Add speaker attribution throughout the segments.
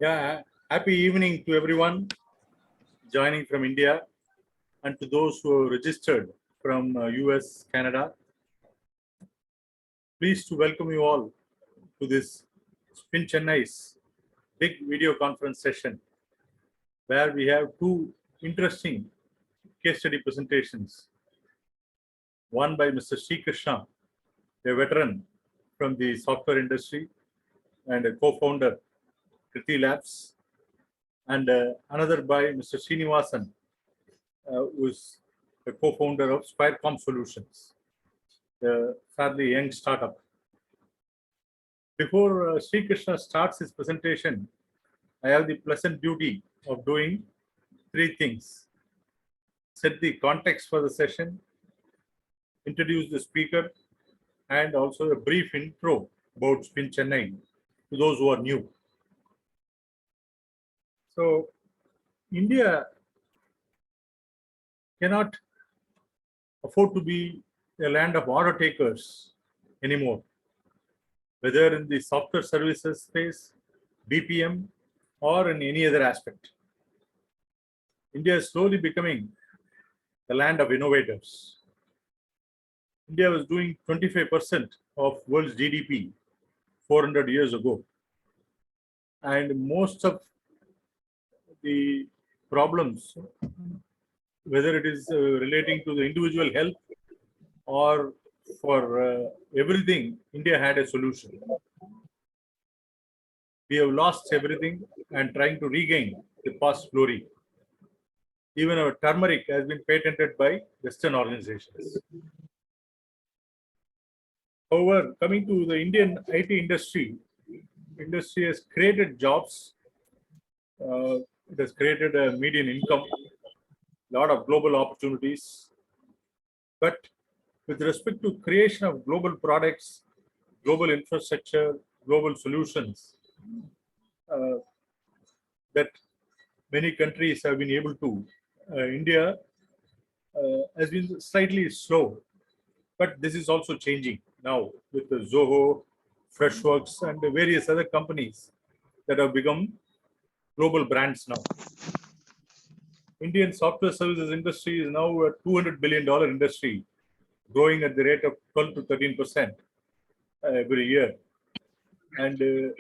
Speaker 1: Yeah, happy evening to everyone joining from India and to those who have registered from US, Canada. Pleased to welcome you all to this Spin Chennai's big video conference session where we have two interesting case study presentations. One by Mr. Srikrishna, a veteran from the software industry and a co-founder, KritiLabs, and another by Mr. Srinivasan, who is a co-founder of Spirecom Solutions, a fairly young startup. Before Sri Krishna starts his presentation, I have the pleasant duty of doing three things: set the context for the session, introduce the speaker, and also a brief intro about Spin Chennai to those who are new. So, India cannot afford to be a land of order takers anymore, whether in the software services space, BPM, or in any other aspect. India is slowly becoming the land of innovators. India was doing 25% of world's GDP 400 years ago. And most of the problems, whether it is relating to the individual health or for everything, India had a solution. We have lost everything and trying to regain the past glory. Even our turmeric has been patented by Western organizations. However, coming to the Indian IT industry has created jobs. It has created a median income, a lot of global opportunities. But with respect to creation of global products, global infrastructure, global solutions, that many countries have been able to, India has been slightly slow, but this is also changing now with the Zoho, Freshworks, and various other companies that have become global brands now. Indian software services industry is now a $200 billion industry, growing at the rate of 12 to 13% every year. And the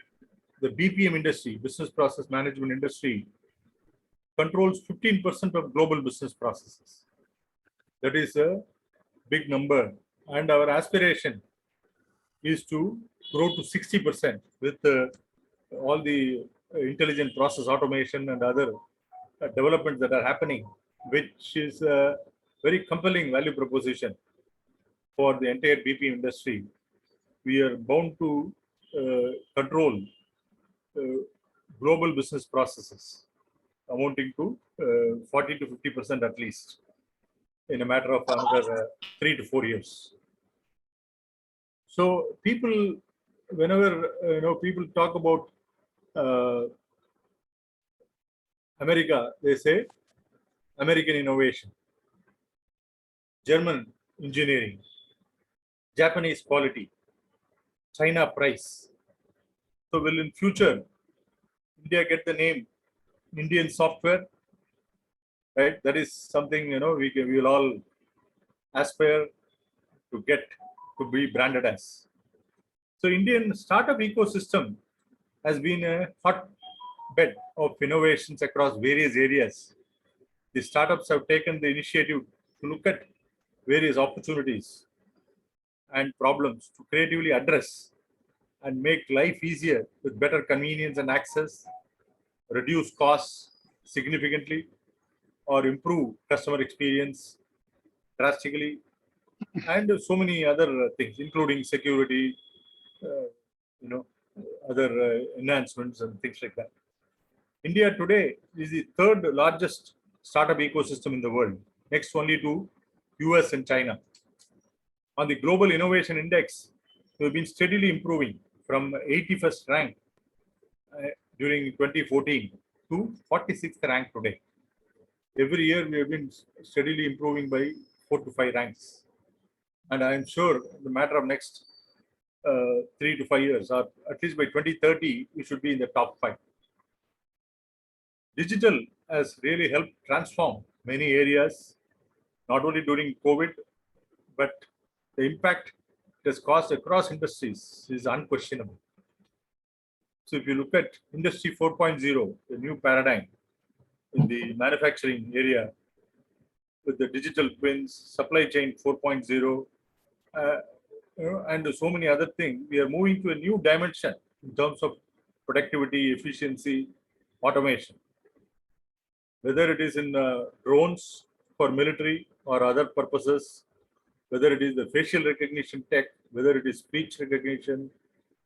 Speaker 1: BPM industry, business process management industry, controls 15% of global business processes. That is a big number. And our aspiration is to grow to 60% with all the intelligent process automation and other developments that are happening, which is a very compelling value proposition for the entire BPM industry. We are bound to control global business processes amounting to 40 to 50% at least in a matter of another 3 to 4 years. So people, whenever people talk about America, they say American innovation, German engineering, Japanese quality, China price. So will in future India get the name Indian software? Right? That is something we will all aspire to get to be branded as. So Indian startup ecosystem has been a hotbed of innovations across various areas. The startups have taken the initiative to look at various opportunities and problems to creatively address and make life easier with better convenience and access, reduce costs significantly, or improve customer experience drastically, and so many other things, including security, other enhancements and things like that. India today is the third largest startup ecosystem in the world, next only to US and China. On the Global Innovation Index, we have been steadily improving from 81st rank during 2014 to 46th rank today. Every year we have been steadily improving by 4 to 5 ranks. And I am sure in the matter of next 3 to 5 years, or at least by 2030, we should be in the top 5. Digital has really helped transform many areas, not only during COVID, but the impact it has caused across industries is unquestionable. So if you look at Industry 4.0, the new paradigm in the manufacturing area with the digital twins, supply chain 4.0, and so many other things, we are moving to a new dimension in terms of productivity, efficiency, automation. Whether it is in drones for military or other purposes, whether it is the facial recognition tech, whether it is speech recognition,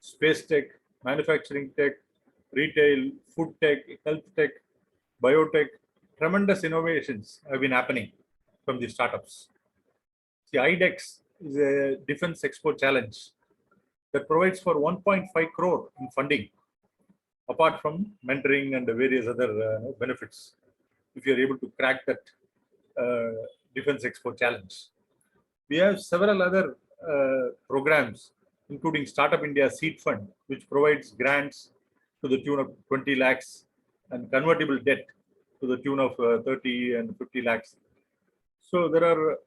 Speaker 1: space tech, manufacturing tech, retail, food tech, health tech, biotech, tremendous innovations have been happening from the startups. The IDEX is a defense expo challenge that provides for 1.5 crore in funding, apart from mentoring and various other benefits, if you're able to crack that defense expo challenge. We have several other programs, including Startup India Seed Fund, which provides grants to the tune of 20 lakhs and convertible debt to the tune of 30 and 50 lakhs. So there are,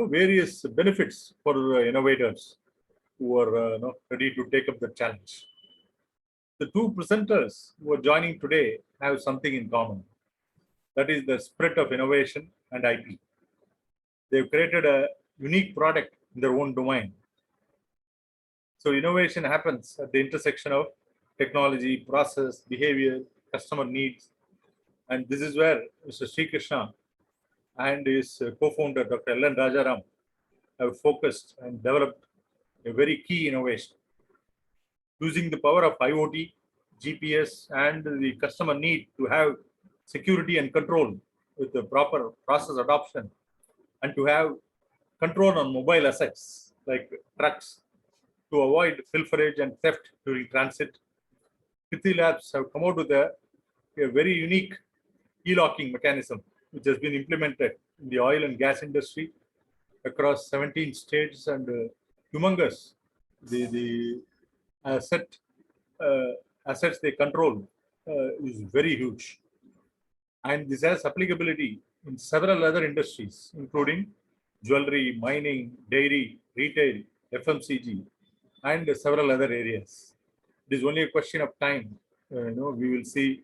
Speaker 1: various benefits for innovators who are ready to take up the challenge. The two presenters who are joining today have something in common. That is the spirit of innovation and IP. They've created a unique product in their own domain. So innovation happens at the intersection of technology, process, behavior, customer needs. And this is where Mr. Srikrishna and his co-founder, Dr. L.N. Rajaram, have focused and developed a very key innovation. Using the power of IoT, GPS, and the customer need to have security and control with the proper process adoption, and to have control on mobile assets like trucks to avoid pilferage and theft during transit. KritiLabs have come out with a very unique e-locking mechanism, which has been implemented in the oil and gas industry across 17 states, and humongous. The assets they control is very huge. And this has applicability in several other industries, including jewelry, mining, dairy, retail, FMCG, and several other areas. It is only a question of time. We will see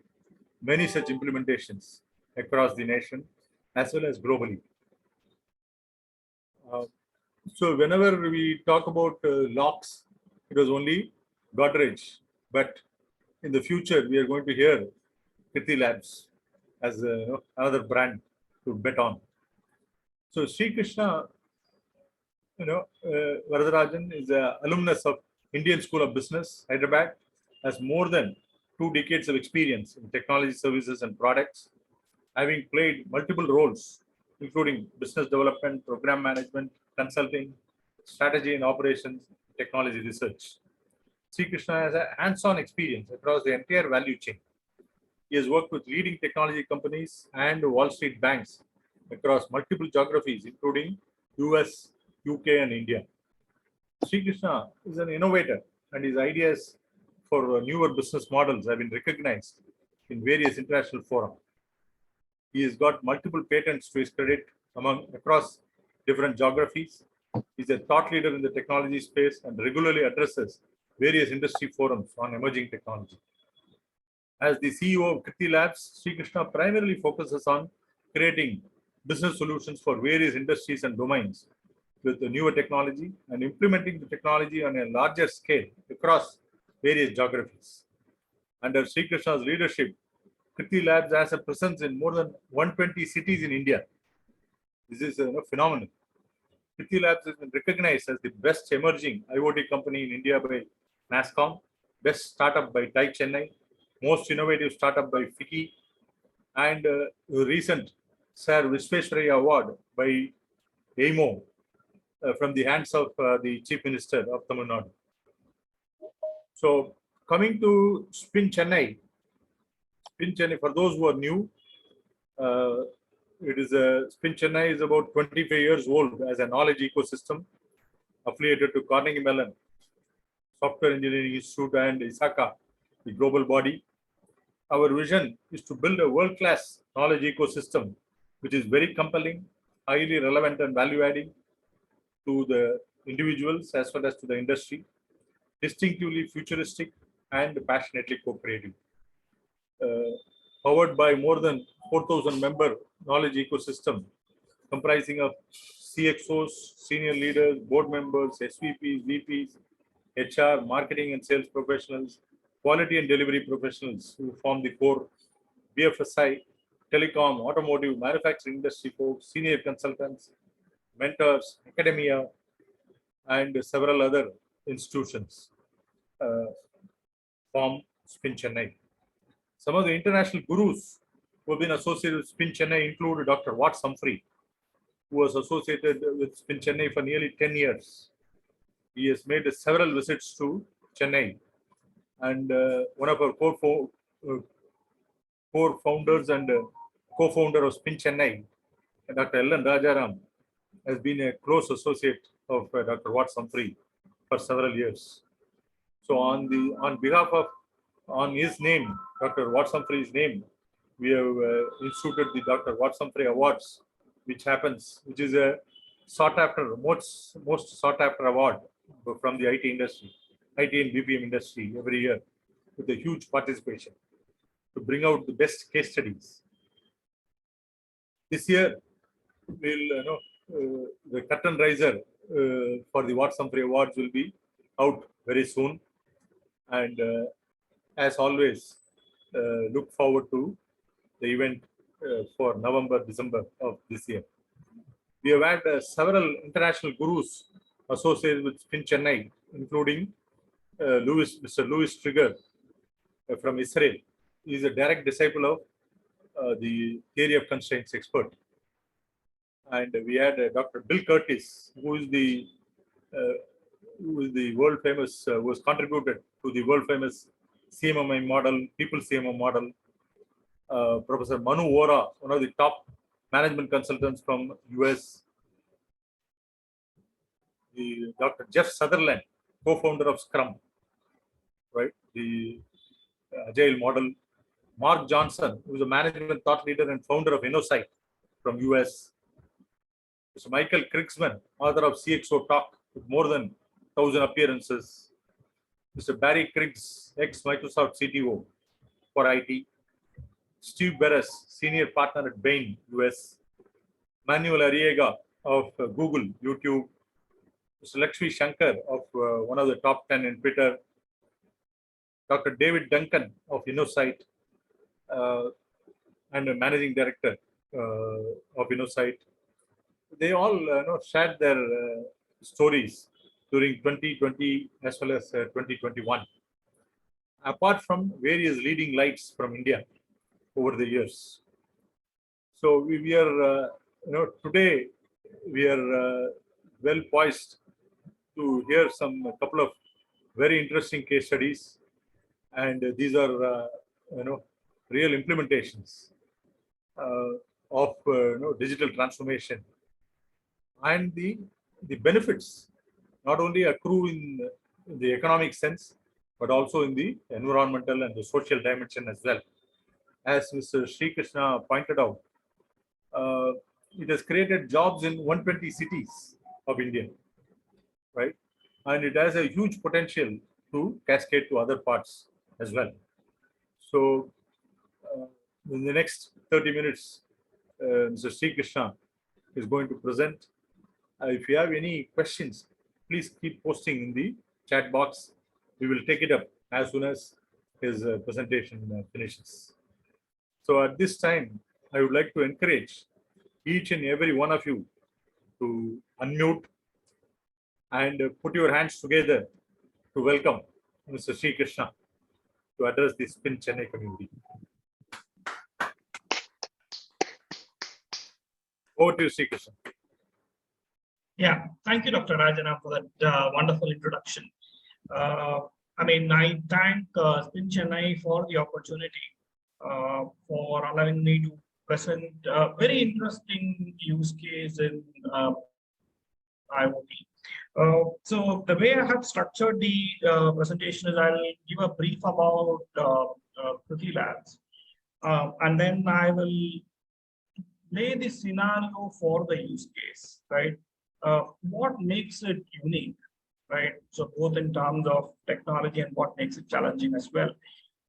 Speaker 1: many such implementations across the nation as well as globally. So whenever we talk about locks, it was only Godrej. But in the future, we are going to hear KritiLabs as another brand to bet on. So Srikrishna, Varadharajan is an alumnus of Indian School of Business, Hyderabad, has more than 2 decades of experience in technology services and products, having played multiple roles, including business development, program management, consulting, strategy and operations, technology research. Srikrishna has a hands-on experience across the entire value chain. He has worked with leading technology companies and Wall Street banks across multiple geographies, including US, UK, and India. Srikrishna is an innovator, and his ideas for newer business models have been recognized in various international forums. He has got multiple patents to his credit across different geographies. He's a thought leader in the technology space and regularly addresses various industry forums on emerging technology. As the CEO of KritiLabs, Srikrishna primarily focuses on creating business solutions for various industries and domains with the newer technology and implementing the technology on a larger scale across various geographies. Under Srikrishna's leadership, KritiLabs has a presence in more than 120 cities in India. This is phenomenal. KritiLabs has been recognized as the best emerging IoT company in India by NASSCOM, best startup by TiE Chennai, most innovative startup by FICCI, and recent Sir Visvesvaraya Award by AIMO from the hands of the Chief Minister of Tamil Nadu. So coming to Spin Chennai, for those who are new, Spin Chennai is about 25 years old as a knowledge ecosystem affiliated to Carnegie Mellon, Software Engineering Institute, and ISACA, the global body. Our vision is to build a world-class knowledge ecosystem, which is very compelling, highly relevant and value-adding to the individuals as well as to the industry, distinctively futuristic and passionately cooperative. Powered by more than 4,000 member knowledge ecosystem comprising of CXOs, senior leaders, board members, SVPs, VPs, HR, marketing and sales professionals, quality and delivery professionals who form the core, BFSI, telecom, automotive, manufacturing industry folks, senior consultants, mentors, academia, and several other institutions form Spin Chennai. Some of the international gurus who have been associated with Spin Chennai include Dr. Watts Humphrey, who was associated with Spin Chennai for nearly 10 years. He has made several visits to Chennai, and one of our core founders and co-founder of Spin Chennai, Dr. Yagnanarayanan, has been a close associate of Dr. Watts Humphrey for several years. So on his name, Dr. Watts Humphrey's name, we have instituted the Dr. Watts Humphrey Awards, which is a most sought after award from the IT industry, IT and BPM industry every year, with a huge participation to bring out the best case studies. This year, the curtain riser for the Watts Humphrey Awards will be out very soon, and as always, look forward to the event for November, December of this year. We have had several international gurus associated with Spin Chennai, including Mr. Louis Trigger from Israel. He is a direct disciple of the theory of constraints expert. And we had Dr. Bill Curtis, who is the world famous, who has contributed to the world famous CMMI model, people CMO model. Professor Manu Vora, one of the top management consultants from US. Dr. Jeff Sutherland, co-founder of Scrum, right? The Agile model. Mark Johnson, who is a management thought leader and founder of InnoSight from US. Mr. Michael Krigsman, author of CXO Talk, with more than 1,000 appearances. Mr. Barry Kriggs, ex-Microsoft CTO for IT. Steve Beres, senior partner at Bain, US. Manuel Arriaga of Google, YouTube. Mr. Lakshmi Shankar of one of the top 10 in Twitter. Dr. David Duncan of InnoSight and a managing director of InnoSight. They all shared their stories during 2020 as well as 2021. Apart from various leading lights from India over the years. So we are, today we are well poised to hear a couple of very interesting case studies, and these are, real implementations of digital transformation, and the benefits not only accrue in the economic sense, but also in the environmental and the social dimension as well. As Mr. Srikrishna pointed out, it has created jobs in 120 cities of India, right? And it has a huge potential to cascade to other parts as well. So in the next 30 minutes, Mr. Srikrishna is going to present. If you have any questions, please keep posting in the chat box. We will take it up as soon as his presentation finishes. So at this time, I would like to encourage each and every one of you to unmute and put your hands together to welcome Mr. Srikrishna to address the Spin Chennai community. Over to you, Srikrishna.
Speaker 2: Yeah, thank you, Dr. Rajana, for that wonderful introduction. I thank Spin Chennai for the opportunity for allowing me to present a very interesting use case in IoT. So the way I have structured the presentation is I'll give a brief about KritiLabs. And then I will lay the scenario for the use case, right? What makes it unique, right? So both in terms of technology and what makes it challenging as well.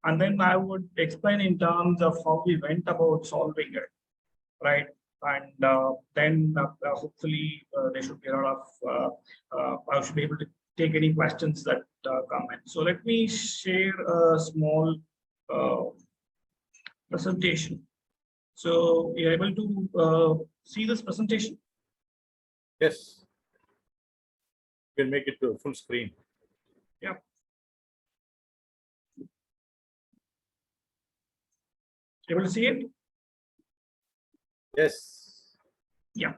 Speaker 2: And then I would explain in terms of how we went about solving it, right? And then hopefully there should be a lot of, I should be able to take any questions that come in. So let me share a small presentation. So you're able to see this presentation?
Speaker 1: Yes. You can make it to full screen.
Speaker 2: Yeah. Able to see it?
Speaker 1: Yes.
Speaker 2: Yeah.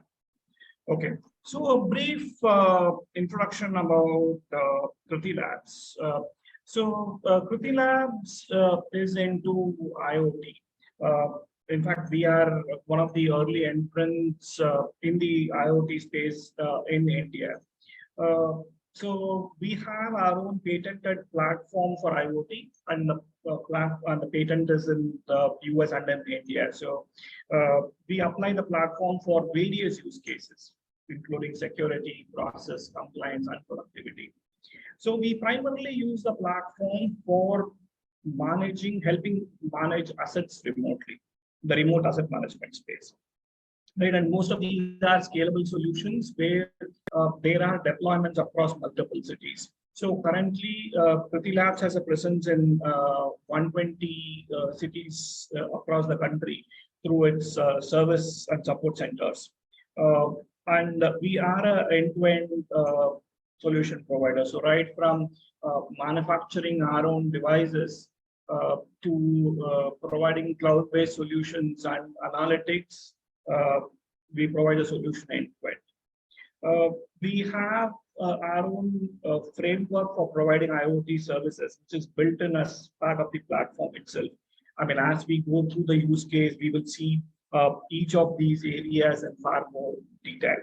Speaker 2: Okay. So a brief introduction about KritiLabs. KritiLabs is into IoT. In fact, we are one of the early entrants in the IoT space in India. So we have our own patented platform for IoT, and the patent is in the US and in India. So we apply the platform for various use cases, including security, process, compliance, and productivity. So we primarily use the platform for helping manage assets remotely, the remote asset management space. Right, and most of these are scalable solutions where there are deployments across multiple cities. So currently, KritiLabs has a presence in 120 cities across the country through its service and support centers. And we are an end-to-end solution provider. So right from manufacturing our own devices to providing cloud-based solutions and analytics, we provide a solution end-to-end. We have our own framework for providing IoT services, which is built in as part of the platform itself. I mean, as we go through the use case, we will see each of these areas in far more detail.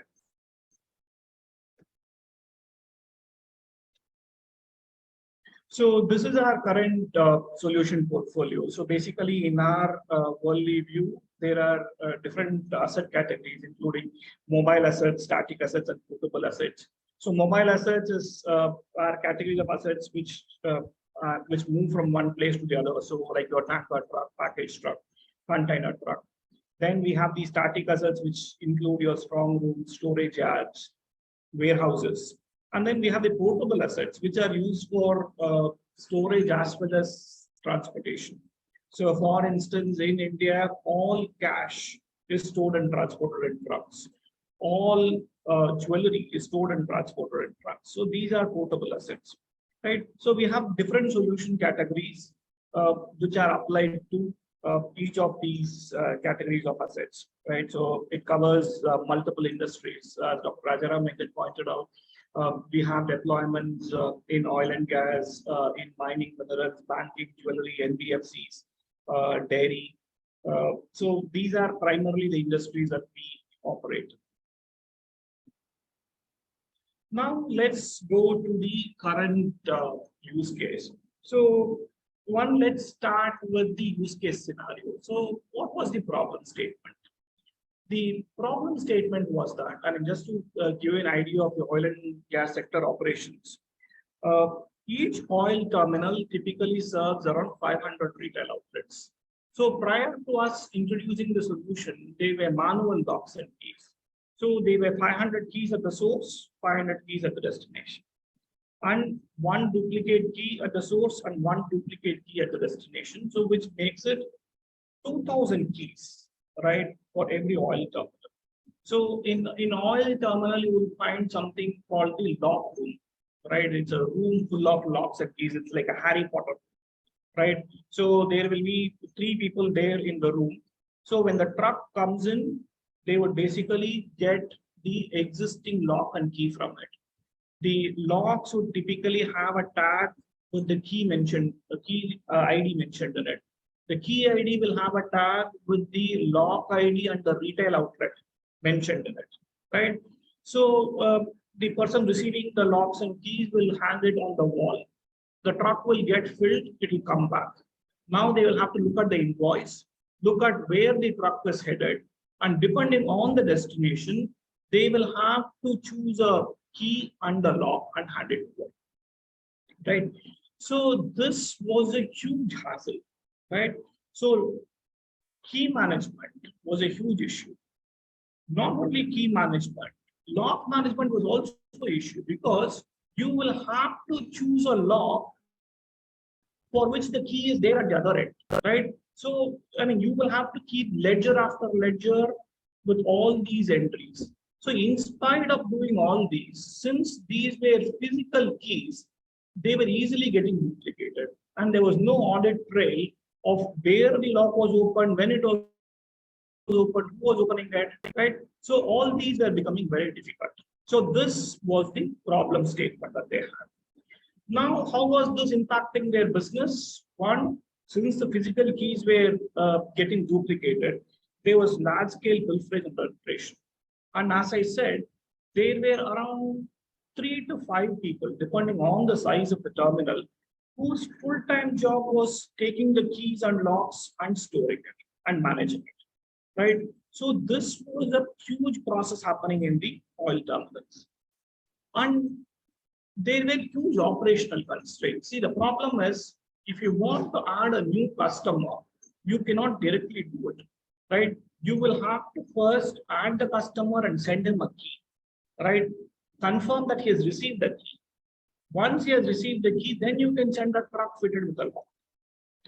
Speaker 2: So this is our current solution portfolio. So basically, in our worldly view, there are different asset categories, including mobile assets, static assets, and portable assets. So mobile assets is our categories of assets which move from one place to the other. So like your tanker truck, package truck, container truck. Then we have the static assets, which include your strong rooms, storage yards, warehouses. And then we have the portable assets, which are used for storage as well as transportation. So for instance, in India, all cash is stored and transported in trucks. All jewelry is stored and transported in trucks. So these are portable assets, right? So we have different solution categories which are applied to each of these categories of assets, right? So it covers multiple industries. Dr. Rajaram pointed out, we have deployments in oil and gas, in mining, minerals, banking, jewelry, NBFCs, dairy. So these are primarily the industries that we operate. Now let's go to the current use case. So let's start with the use case scenario. So what was the problem statement? The problem statement was that, I mean, just to give you an idea of the oil and gas sector operations, each oil terminal typically serves around 500 retail outlets. So prior to us introducing the solution, they were manual locks and keys. So they were 500 keys at the source, 500 keys at the destination, and one duplicate key at the source and one duplicate key at the destination. So which makes it 2000 keys, right, for every oil terminal. So in oil terminal, you will find something called the lock room, right? It's a room full of locks and keys. It's like a Harry Potter, right? So there will be 3 people there in the room. So when the truck comes in, they would basically get the existing lock and key from it. The locks would typically have a tag with the key mentioned, the key ID mentioned in it. The key ID will have a tag with the lock ID and the retail outlet mentioned in it, right? So the person receiving the locks and keys will hang it on the wall. The truck will get filled, it will come back. Now they will have to look at the invoice, look at where the truck is headed, and depending on the destination, they will have to choose a key and the lock and hand it over. Right. So this was a huge hassle. Right. So key management was a huge issue. Not only key management, lock management was also an issue because you will have to choose a lock for which the key is there at the other end, right? So, I mean, you will have to keep ledger after ledger with all these entries. So, in spite of doing all these, since these were physical keys, they were easily getting duplicated, and there was no audit trail of where the lock was opened, when it was opened, who was opening it, right? So, all these were becoming very difficult. So, this was the problem statement that they had. Now, how was this impacting their business? One, since the physical keys were getting duplicated, there was large-scale pilferage and adulteration. And as I said, there were around 3 to 5 people, depending on the size of the terminal, whose full-time job was taking the keys and locks and storing it and managing it, right? So this was a huge process happening in the oil terminals. And there were huge operational constraints. See, the problem is if you want to add a new customer, you cannot directly do it, right? You will have to first add the customer and send him a key, right? Confirm that he has received the key. Once he has received the key, then you can send a truck fitted with a lock,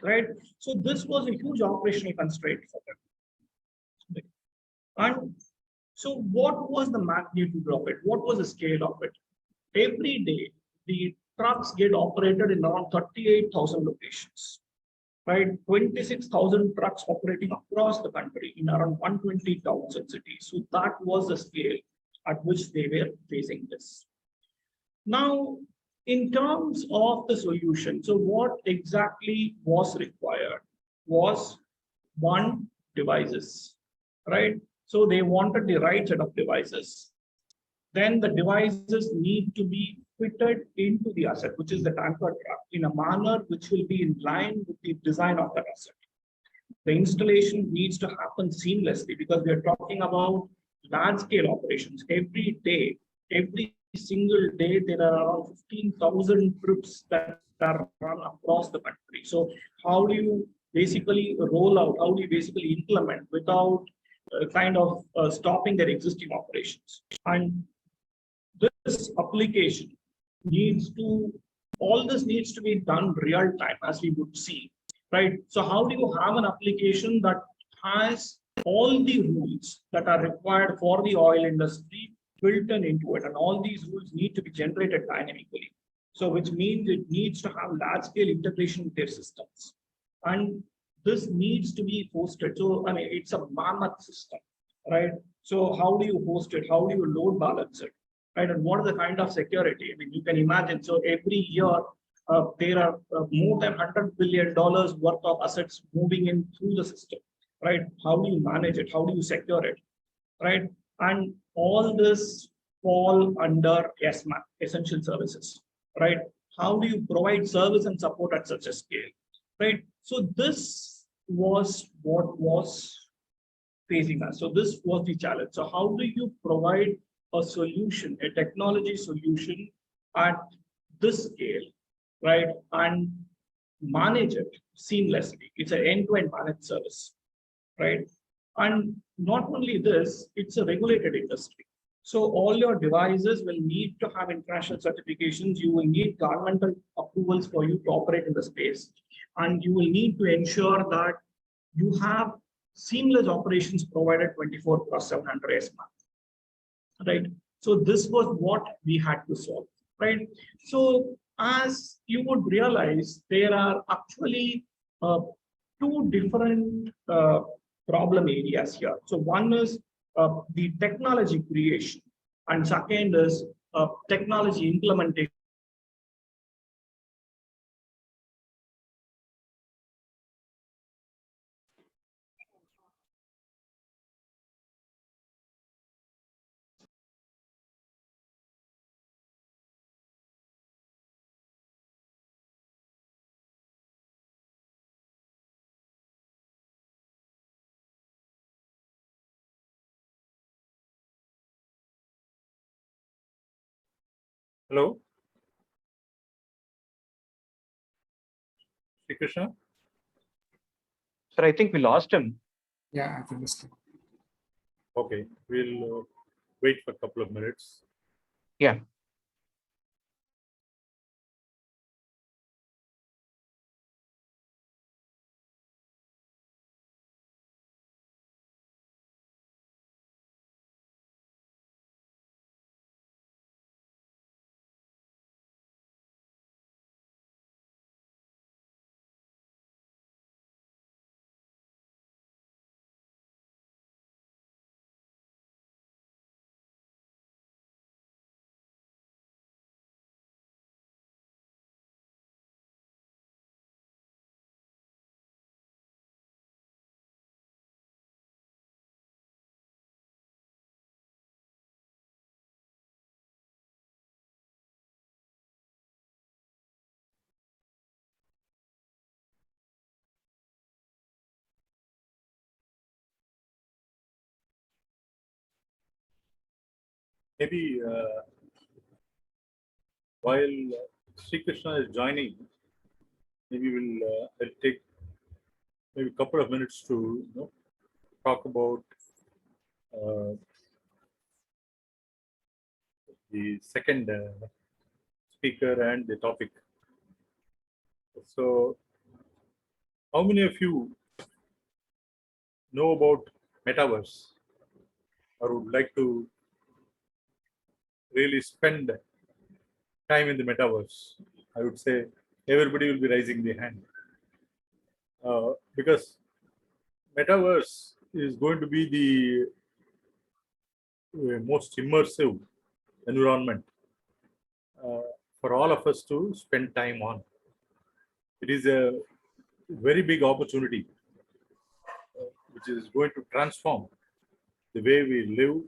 Speaker 2: right? So this was a huge operational constraint for them. And so what was the magnitude of it? What was the scale of it? Every day, the trucks get operated in around 38,000 locations, right? 26,000 trucks operating across the country in around 120 towns and cities. So that was the scale at which they were facing this. Now, in terms of the solution, so what exactly was required was one, devices, right? So they wanted the right set of devices. Then the devices need to be fitted into the asset, which is the tanker truck, in a manner which will be in line with the design of that asset. The installation needs to happen seamlessly because we are talking about large-scale operations. Every day, every single day, there are around 15,000 trips that are run across the country. So how do you basically roll out, how do you basically implement without stopping their existing operations? And this application needs to, all this needs to be done real time, as we would see, right? So how do you have an application that has all the rules that are required for the oil industry built into it, and all these rules need to be generated dynamically? So which means it needs to have large scale integration with their systems, and this needs to be hosted. So I mean, it's a mammoth system, right? So how do you host it? How do you load balance it? Right, and what is the kind of security? I mean, you can imagine. So every year, there are more than $100 billion worth of assets moving in through the system, right? How do you manage it? How do you secure it, right? And all this fall under ESMA, essential services, right? How do you provide service and support at such a scale, right? So this was what was facing us. So this was the challenge. So how do you provide a solution, a technology solution at this scale, right? And manage it seamlessly. It's an end-to-end managed service, right? And not only this, it's a regulated industry. So all your devices will need to have international certifications. You will need governmental approvals for you to operate in the space. And you will need to ensure that you have seamless operations provided 24/7 under ESMA. Right. So this was what we had to solve, right? So as you would realize, there are actually two different problem areas here. So one is the technology creation, and second is technology implementation.
Speaker 1: Hello, Srikrishna.
Speaker 3: Sir, I think we lost him.
Speaker 4: Yeah, I understand.
Speaker 1: Okay, we'll wait for a couple of minutes.
Speaker 3: Yeah.
Speaker 1: Maybe while Srikrishna is joining, maybe I'll take maybe a couple of minutes to talk about the second speaker and the topic. So, how many of you know about Metaverse or would like to really spend time in the Metaverse? I would say everybody will be raising their hand because Metaverse is going to be the most immersive environment for all of us to spend time on. It is a very big opportunity which is going to transform the way we live,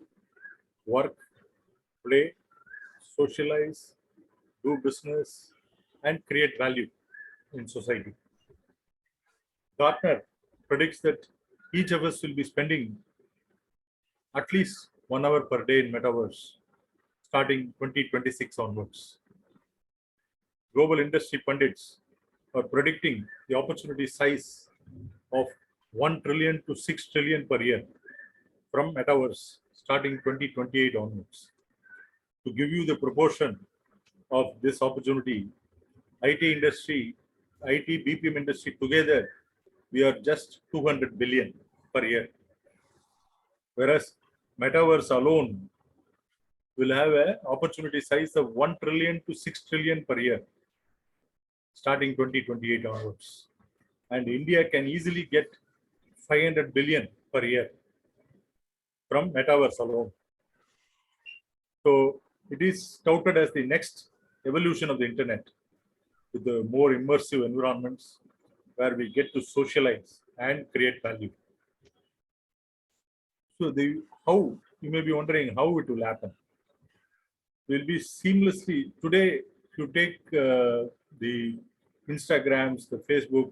Speaker 1: work, play, socialize, do business, and create value in society. Gartner predicts that each of us will be spending at least 1 hour per day in Metaverse starting 2026 onwards. Global industry pundits are predicting the opportunity size of 1 trillion to 6 trillion per year from Metaverse starting 2028 onwards. To give you the proportion of this opportunity, IT industry, IT BPM industry together, we are just 200 billion per year. Whereas Metaverse alone will have an opportunity size of 1 trillion to 6 trillion per year starting 2028 onwards. And India can easily get 500 billion per year from Metaverse alone. So it is touted as the next evolution of the internet with the more immersive environments where we get to socialize and create value. So how, you may be wondering how it will happen. Will be seamlessly, today, if you take the Instagrams, the Facebook,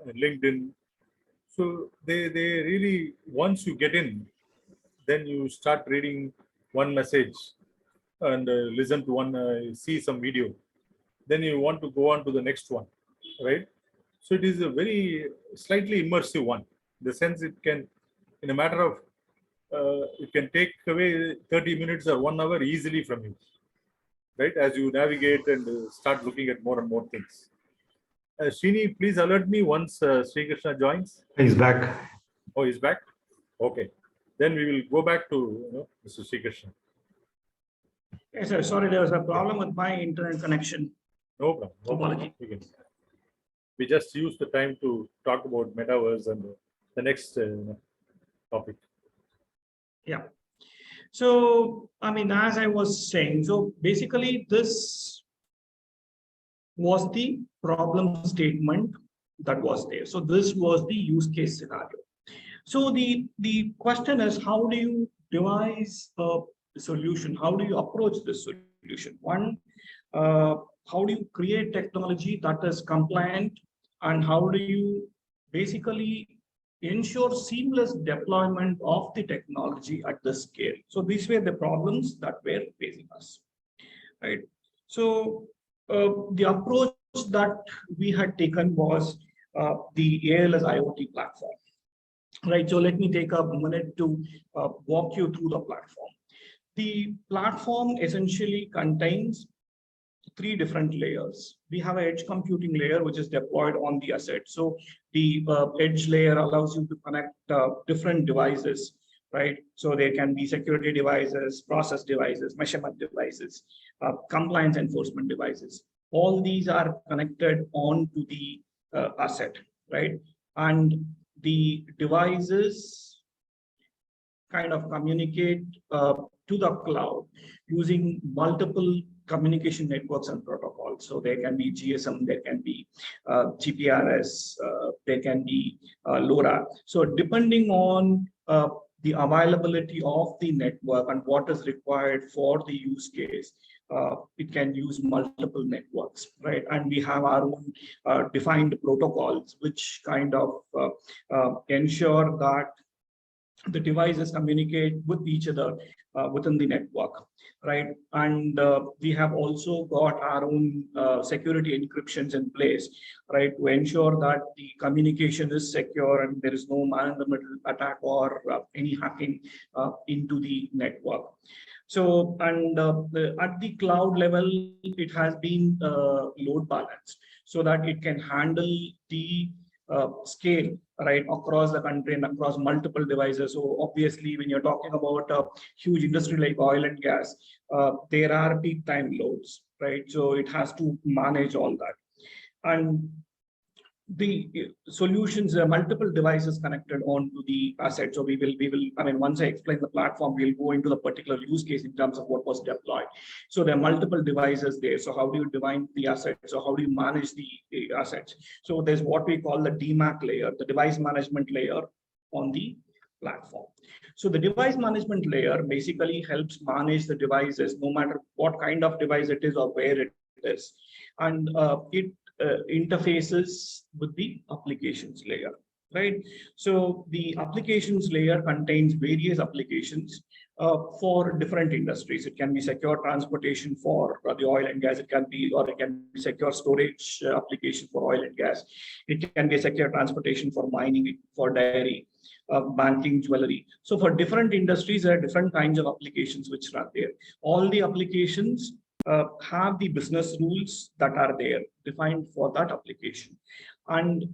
Speaker 1: LinkedIn, so they really, once you get in, then you start reading one message and listen to one, see some video. Then you want to go on to the next one, right? So it is a very slightly immersive one. In the sense it can, in a matter of, it can take away 30 minutes or 1 hour easily from you, right? As you navigate and start looking at more and more things. Srini, please alert me once Srikrishna joins.
Speaker 5: He's back.
Speaker 1: Oh, he's back? Okay. Then we will go back to Mr. Srikrishna.
Speaker 2: Yes, sir. Sorry, there was a problem with my internet connection.
Speaker 1: No problem. No
Speaker 2: Apology.
Speaker 1: problem. We just use the time to talk about Metaverse and the next topic.
Speaker 2: Yeah. So, I mean, as I was saying, so basically this was the problem statement that was there. So this was the use case scenario. So the question is, how do you devise a solution? How do you approach this solution? One, how do you create technology that is compliant, and how do you basically ensure seamless deployment of the technology at the scale. So these were the problems that were facing us, right? So the approach that we had taken was the ALS IoT platform, right? So let me take a minute to walk you through the platform. The platform essentially contains three different layers. We have an edge computing layer, which is deployed on the asset. So the edge layer allows you to connect different devices, right? So there can be security devices, process devices, measurement devices, compliance enforcement devices. All these are connected onto the asset, right? And the devices kind of communicate to the cloud using multiple communication networks and protocols. So there can be GSM, there can be GPRS, there can be LoRa. So depending on the availability of the network and what is required for the use case, it can use multiple networks, right? And we have our own defined protocols, which kind of ensure that the devices communicate with each other within the network, right? And we have also got our own security encryptions in place, right, to ensure that the communication is secure and there is no man-in-the-middle attack or any hacking into the network. So, and at the cloud level, it has been load balanced so that it can handle the scale, right, across the country and across multiple devices. So obviously, when you're talking about a huge industry like oil and gas, there are peak time loads, right? So it has to manage all that. And the solutions, multiple devices connected onto the asset. So we will, I mean, once I explain the platform, we'll go into the particular use case in terms of what was deployed. So there are multiple devices there. So how do you define the assets? So how do you manage the assets? So there's what we call the DMAC layer, the device management layer on the platform. So the device management layer basically helps manage the devices, no matter what kind of device it is or where it is. And it interfaces with the applications layer, right? So the applications layer contains various applications for different industries. It can be secure transportation for the oil and gas. It can be, or it can be secure storage application for oil and gas. It can be a secure transportation for mining, for dairy, banking, jewelry. So for different industries, there are different kinds of applications which run there. All the applications have the business rules that are there defined for that application. And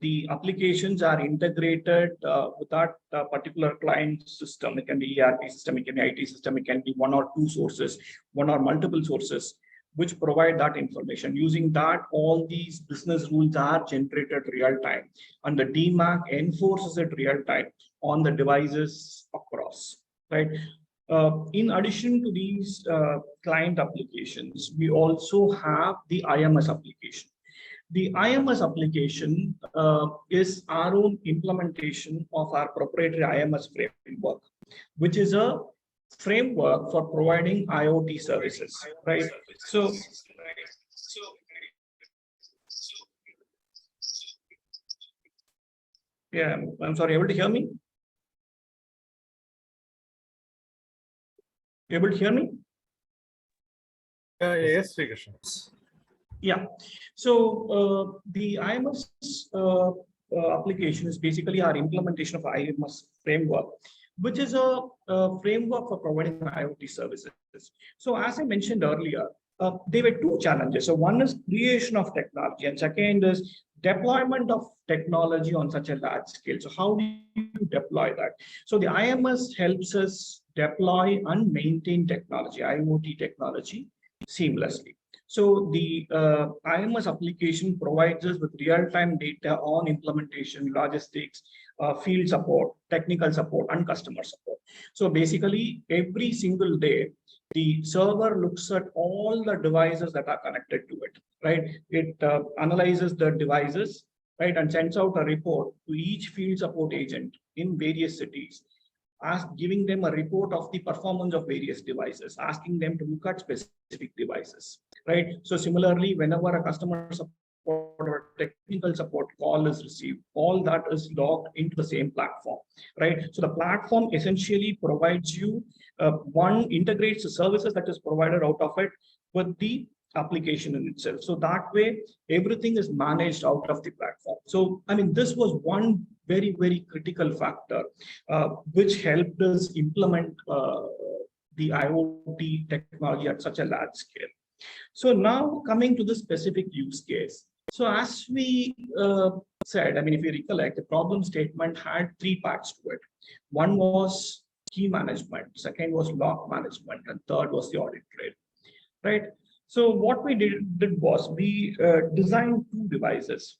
Speaker 2: the applications are integrated with that particular client system. It can be ERP system, it can be IT system, it can be one or two sources, one or multiple sources, which provide that information. Using that, all these business rules are generated real time, and the DMAC enforces it real time on the devices across, right? In addition to these client applications, we also have the IMS application. The IMS application is our own implementation of our proprietary IMS framework, which is a framework for providing IoT services, right? So, yeah, I'm sorry, able to hear me? Able to hear me?
Speaker 1: Yes, Srikrishna.
Speaker 2: Yeah. So the IMS application is basically our implementation of IMS framework, which is a framework for providing IoT services. So as I mentioned earlier, there were two challenges. So one is creation of technology, and second is deployment of technology on such a large scale. So how do you deploy that? So the IMS helps us deploy and maintain technology, IoT technology, seamlessly. So the IMS application provides us with real-time data on implementation, logistics, field support, technical support, and customer support. So basically, every single day, the server looks at all the devices that are connected to it, right? It analyzes the devices, right, and sends out a report to each field support agent in various cities, giving them a report of the performance of various devices, asking them to look at specific devices, right? So similarly, whenever a customer support whatever technical support call is received, all that is logged into the same platform, right? So the platform essentially provides you, one integrates the services that is provided out of it with the application in itself. So that way, everything is managed out of the platform. So, I mean, this was one very, very critical factor, which helped us implement the IoT technology at such a large scale. So now coming to the specific use case. So as we said, I mean, if you recollect, the problem statement had three parts to it. One was key management, second was log management, and third was the audit trail, right? So what we did was we designed two devices.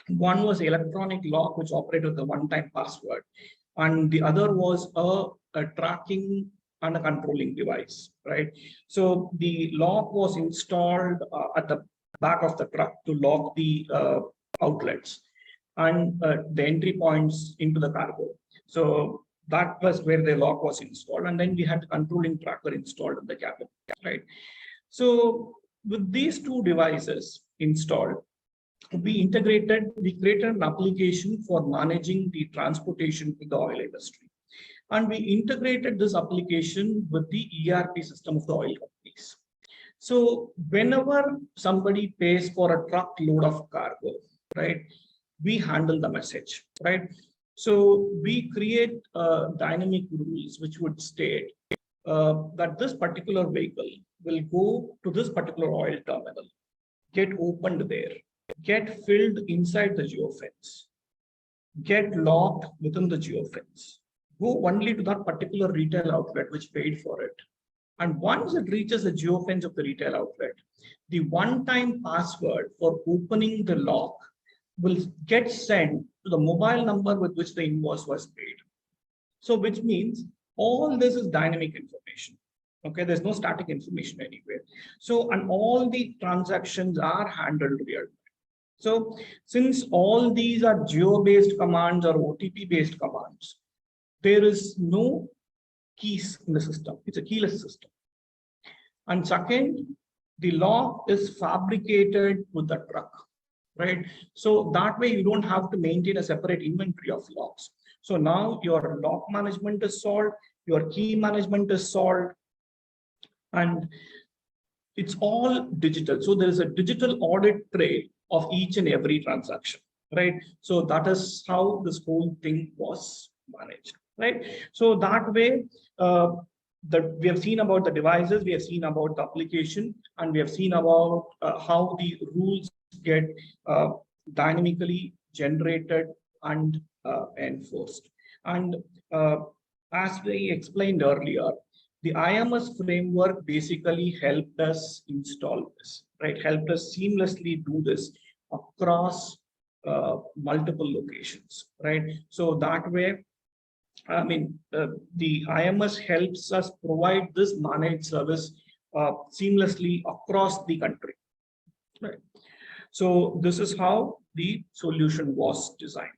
Speaker 2: One was electronic lock, which operated with a one-time password, and the other was a tracking and a controlling device, right? So the lock was installed at the back of the truck to lock the outlets and the entry points into the cargo. So that was where the lock was installed, and then we had the controlling tracker installed in the cabin, right? So with these two devices installed, we created an application for managing the transportation in the oil industry. And we integrated this application with the ERP system of the oil companies. So whenever somebody pays for a truckload of cargo, right, we handle the message, right? So we create dynamic rules which would state that this particular vehicle will go to this particular oil terminal, get opened there, get filled inside the geofence, get locked within the geofence, go only to that particular retail outlet which paid for it. And once it reaches the geofence of the retail outlet, the one-time password for opening the lock will get sent to the mobile number with which the invoice was paid. So which means all this is dynamic information. Okay, there's no static information anywhere. So, and all the transactions are handled real time. So since all these are geo-based commands or OTP-based commands, there is no keys in the system. It's a keyless system. And second, the lock is fabricated with the truck, right? So that way you don't have to maintain a separate inventory of locks. So now your lock management is solved, your key management is solved, and it's all digital. So there is a digital audit trail of each and every transaction, right? So that is how this whole thing was managed, right? So that way, we have seen about the devices, we have seen about the application, and we have seen about how the rules get dynamically generated and enforced. And as we explained earlier, the IMS framework basically helped us install this, right? Helped us seamlessly do this across multiple locations, right? So that way, I mean, the IMS helps us provide this managed service seamlessly across the country, right? So this is how the solution was designed.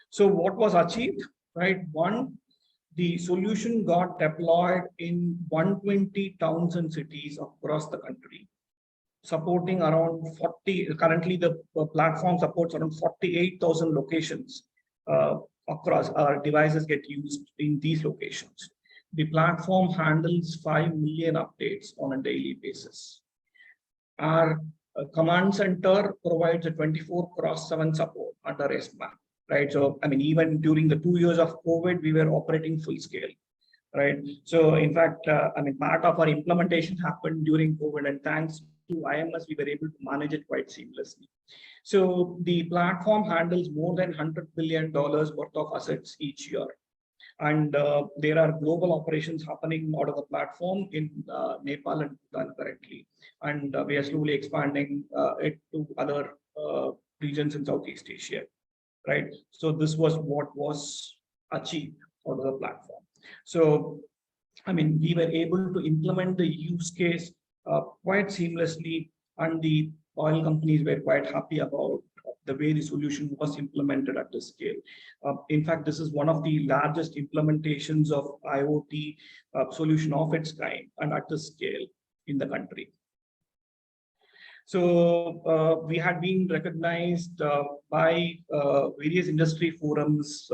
Speaker 2: So what was achieved, right? One, the solution got deployed in 120 towns and cities across the country, supporting around 40, currently the platform supports around 48,000 locations across. Our devices get used in these locations. The platform handles 5 million updates on a daily basis. Our command center provides a 24/7 support under SMAP, right? So, I mean, even during the 2 years of COVID, we were operating full scale, right? So, in fact, I mean, part of our implementation happened during COVID, and thanks to IMS, we were able to manage it quite seamlessly. So, the platform handles more than $100 billion worth of assets each year. And there are global operations happening out of the platform in Nepal and Bhutan currently. And we are slowly expanding it to other regions in Southeast Asia, right? So this was what was achieved out of the platform. So, I mean, we were able to implement the use case quite seamlessly, and the oil companies were quite happy about the way the solution was implemented at this scale. In fact, this is one of the largest implementations of IoT solution of its kind and at this scale in the country. So we had been recognized by various industry forums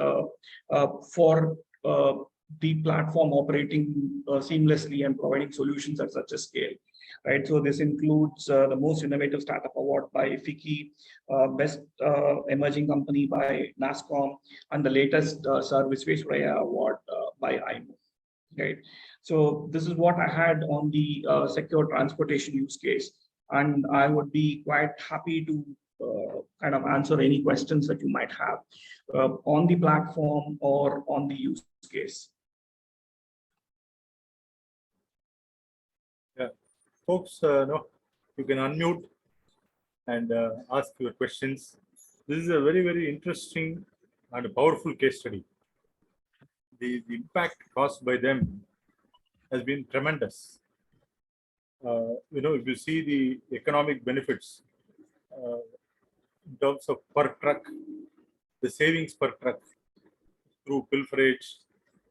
Speaker 2: for the platform operating seamlessly and providing solutions at such a scale. Right, so this includes the most innovative startup award by FICCI, best emerging company by NASSCOM, and the latest Service Vishwaya award by IMO. Right, so this is what I had on the secure transportation use case, and I would be quite happy to kind of answer any questions that you might have on the platform or on the use case.
Speaker 1: Yeah, folks, no, you can unmute and ask your questions. This is a very, very interesting and powerful case study. The impact caused by them has been tremendous. If you see the economic benefits in terms of per truck, the savings per truck through pilferage,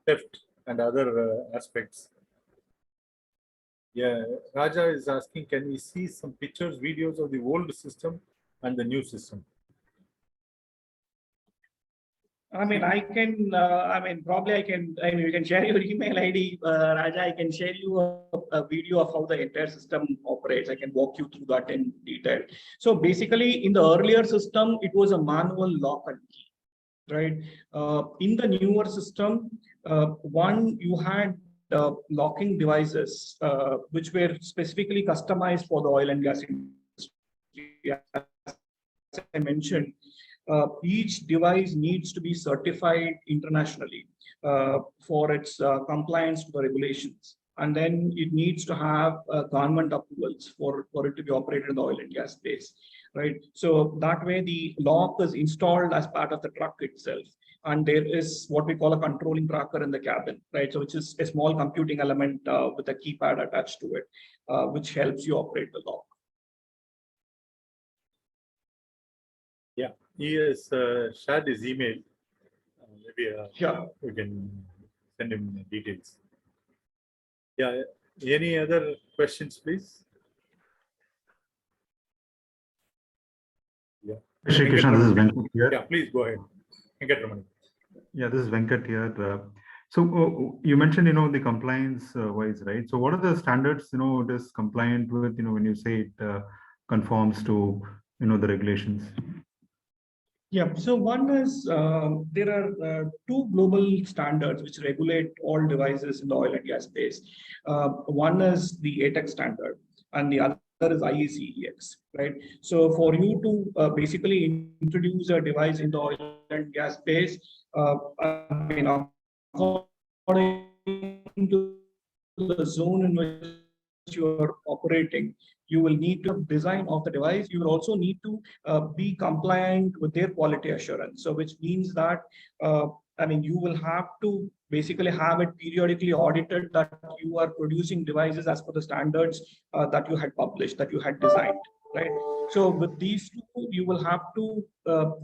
Speaker 1: theft, and other aspects. Yeah, Raja is asking, can we see some pictures, videos of the old system and the new system?
Speaker 2: I mean, I can, probably you can share your email ID, Raja. I can share you a video of how the entire system operates. I can walk you through that in detail. So basically, in the earlier system, it was a manual lock and key, right? In the newer system, you had locking devices, which were specifically customized for the oil and gas industry. As I mentioned, each device needs to be certified internationally for its compliance to the regulations. And then it needs to have government approvals for it to be operated in the oil and gas space, right? So that way the lock is installed as part of the truck itself. And there is what we call a controlling tracker in the cabin, right? So which is a small computing element with a keypad attached to it, which helps you operate the lock.
Speaker 1: Yeah, he has shared his email. Maybe we can send him details. Yeah, any other questions, please? Yeah.
Speaker 4: Srikrishna, this is Venkat here.
Speaker 1: Yeah, please go ahead. Venkat.
Speaker 4: Yeah, this is Venkat here. So you mentioned, the compliance wise, right? So what are the standards, it is compliant with, when you say it conforms to, the regulations?
Speaker 2: Yeah, so one is there are two global standards which regulate all devices in the oil and gas space. One is the ATEX standard, and the other is IECEX, right? So for you to basically introduce a device in the oil and gas space, according to the zone in which you are operating, you will need to design of the device. You will also need to be compliant with their quality assurance. So which means that, you will have to basically have it periodically audited that you are producing devices as per the standards that you had published, that you had designed, right? So with these two, you will have to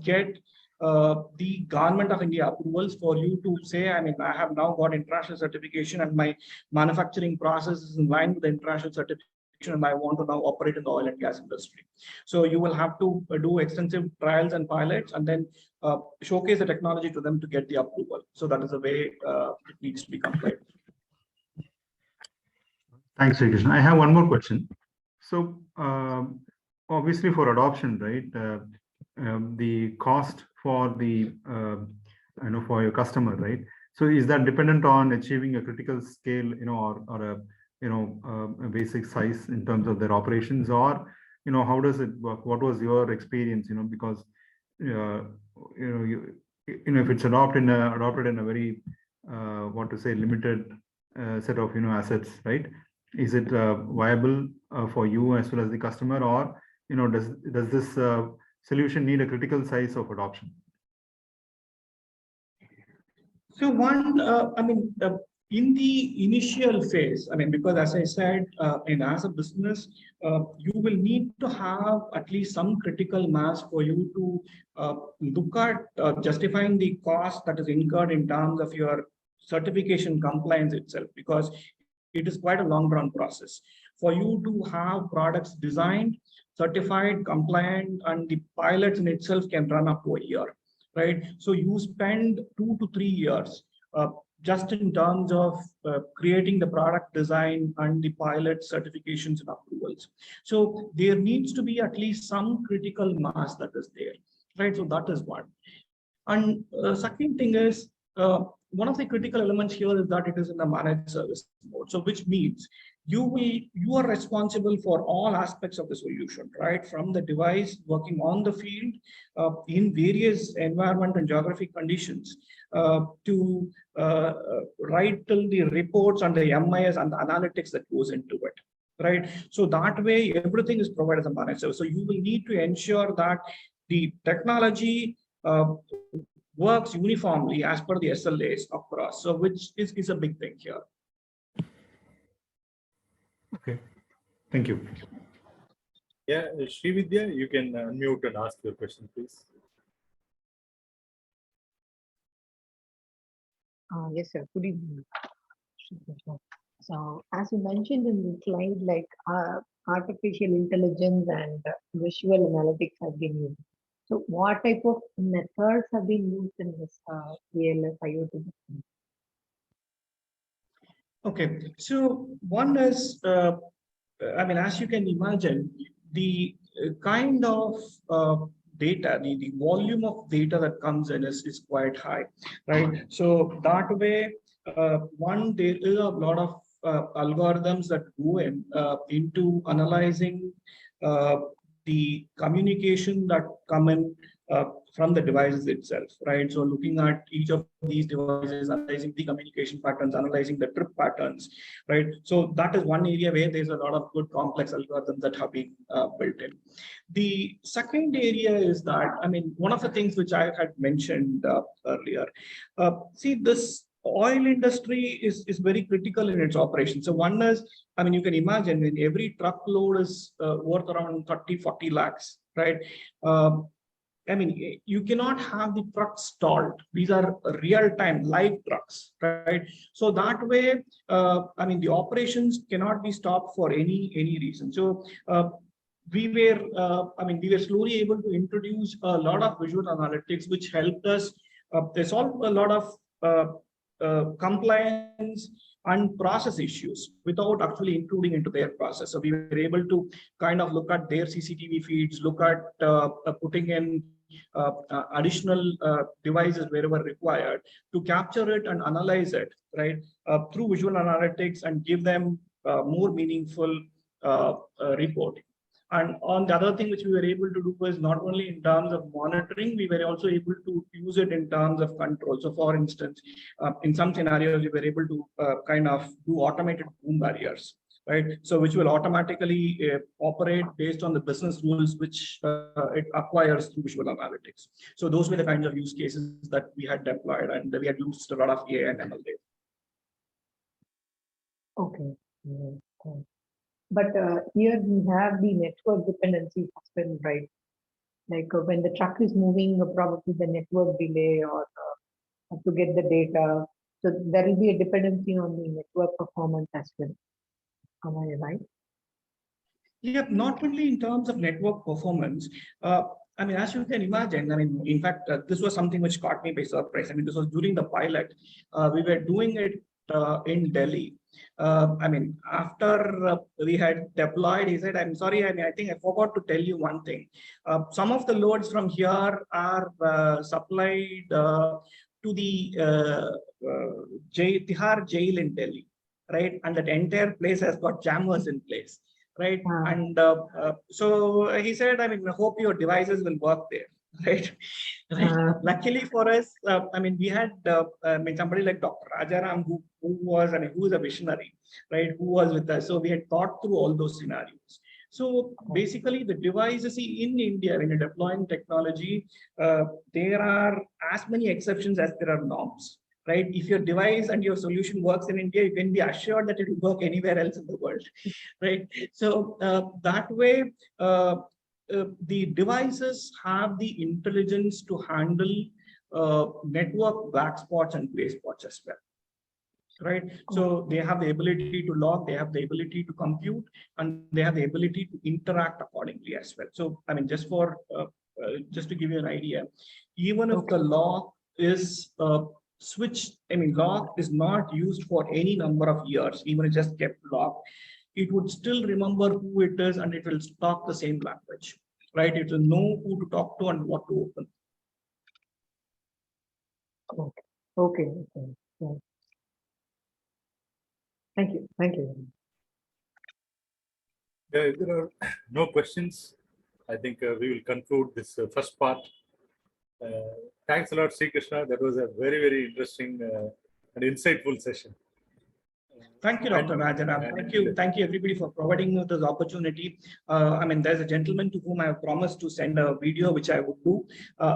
Speaker 2: get the Government of India approvals for you to say, I have now got international certification and my manufacturing process is in line with the international certification, and I want to now operate in the oil and gas industry. So you will have to do extensive trials and pilots and then showcase the technology to them to get the approval. So that is the way it needs to be complied.
Speaker 4: Thanks, Srikrishna. I have one more question. So obviously for adoption, right, the cost for the, for your customer, right? So is that dependent on achieving a critical scale, or a a basic size in terms of their operations, or how does it work? What was your experience? Because if it's adopted in a very limited set of assets, right? Is it viable for you as well as the customer, or does this solution need a critical size of adoption?
Speaker 2: So one, in the initial phase, because as I said, as a business, you will need to have at least some critical mass for you to look at justifying the cost that is incurred in terms of your certification compliance itself. Because it is quite a long run process. For you to have products designed, certified, compliant, and the pilots in itself can run up to a year, right? So you spend 2 to 3 years just in terms of creating the product design and the pilot certifications and approvals. So there needs to be at least some critical mass that is there, right? So that is one. And second thing is, one of the critical elements here is that it is in the managed service mode. So which means you are responsible for all aspects of the solution, right? From the device working on the field in various environment and geographic conditions to write till the reports and the MIS and the analytics that goes into it, right? So that way everything is provided as a managed service. So you will need to ensure that the technology works uniformly as per the SLAs across. So which is a big thing here.
Speaker 4: Okay, thank you.
Speaker 1: Yeah, Srividya, you can unmute and ask your question, please.
Speaker 5: Yes, sir. Good evening. So, as you mentioned in the slide, like artificial intelligence and visual analytics have been used. So, what type of methods have been used in this VLS IoT?
Speaker 2: Okay, so one is, I mean, as you can imagine, the kind of data, the volume of data that comes in is quite high, right? So that way, one, there is a lot of algorithms that go into analyzing the communication that come in from the devices itself, right? So looking at each of these devices, analyzing the communication patterns, analyzing the trip patterns, right? So that is one area where there's a lot of good complex algorithms that have been built in. The second area is that, I mean, one of the things which I had mentioned earlier, see, this oil industry is very critical in its operation. So one is, I mean, you can imagine when every truckload is worth around 30-40 lakhs, right? I mean, you cannot have the trucks stalled. These are real-time live trucks, right? So that way, I mean, the operations cannot be stopped for any reason. So we were slowly able to introduce a lot of visual analytics, which helped us solve a lot of compliance and process issues without actually including into their process. So we were able to kind of look at their CCTV feeds, look at putting in additional devices wherever required to capture it and analyze it, right, through visual analytics and give them more meaningful reporting. And on the other thing which we were able to do was not only in terms of monitoring, we were also able to use it in terms of control. So for instance, in some scenarios, we were able to kind of do automated boom barriers, right? So which will automatically operate based on the business rules which it acquires through visual analytics. So those were the kinds of use cases that we had deployed, and we had used a lot of AI and ML there.
Speaker 5: Okay. Okay. But here we have the network dependency as well, right? Like when the truck is moving, probably the network delay or to get the data. So there will be a dependency on the network performance as well. Am I right?
Speaker 2: Yeah, not only in terms of network performance. I mean, as you can imagine, I mean, in fact, this was something which caught me by surprise. I mean, this was during the pilot. We were doing it in Delhi. I mean, after we had deployed, he said, I'm sorry, I mean, I think I forgot to tell you one thing. Some of the loads from here are supplied to the Tihar jail in Delhi, right? And that entire place has got jammers in place, right? And so he said, I mean, I hope your devices will work there. Right. Luckily for us, I mean, we had somebody like Dr. Rajaram who is a visionary, right? Who was with us. So we had thought through all those scenarios. So basically, the devices in India, when you're deploying technology, there are as many exceptions as there are norms. Right? If your device and your solution works in India, you can be assured that it will work anywhere else in the world, right? So that way, the devices have the intelligence to handle network black spots and gray spots as well. right? So they have the ability to log, they have the ability to compute, and they have the ability to interact accordingly as well. So, I mean, just to give you an idea, even if the log is switched, I mean, log is not used for any number of years, even if just kept log, it would still remember who it is and it will talk the same language, right? It will know who to talk to and what to open.
Speaker 5: Okay. Okay. Okay. Yeah. Thank you. Thank you.
Speaker 1: There are no questions. I think we will conclude this first part. Thanks a lot, Srikrishna. That was a very, very interesting and insightful session.
Speaker 2: Thank you, Dr. Rajaram. Thank you, everybody, for providing me this opportunity. I mean, there's a gentleman to whom I have promised to send a video, which I would do.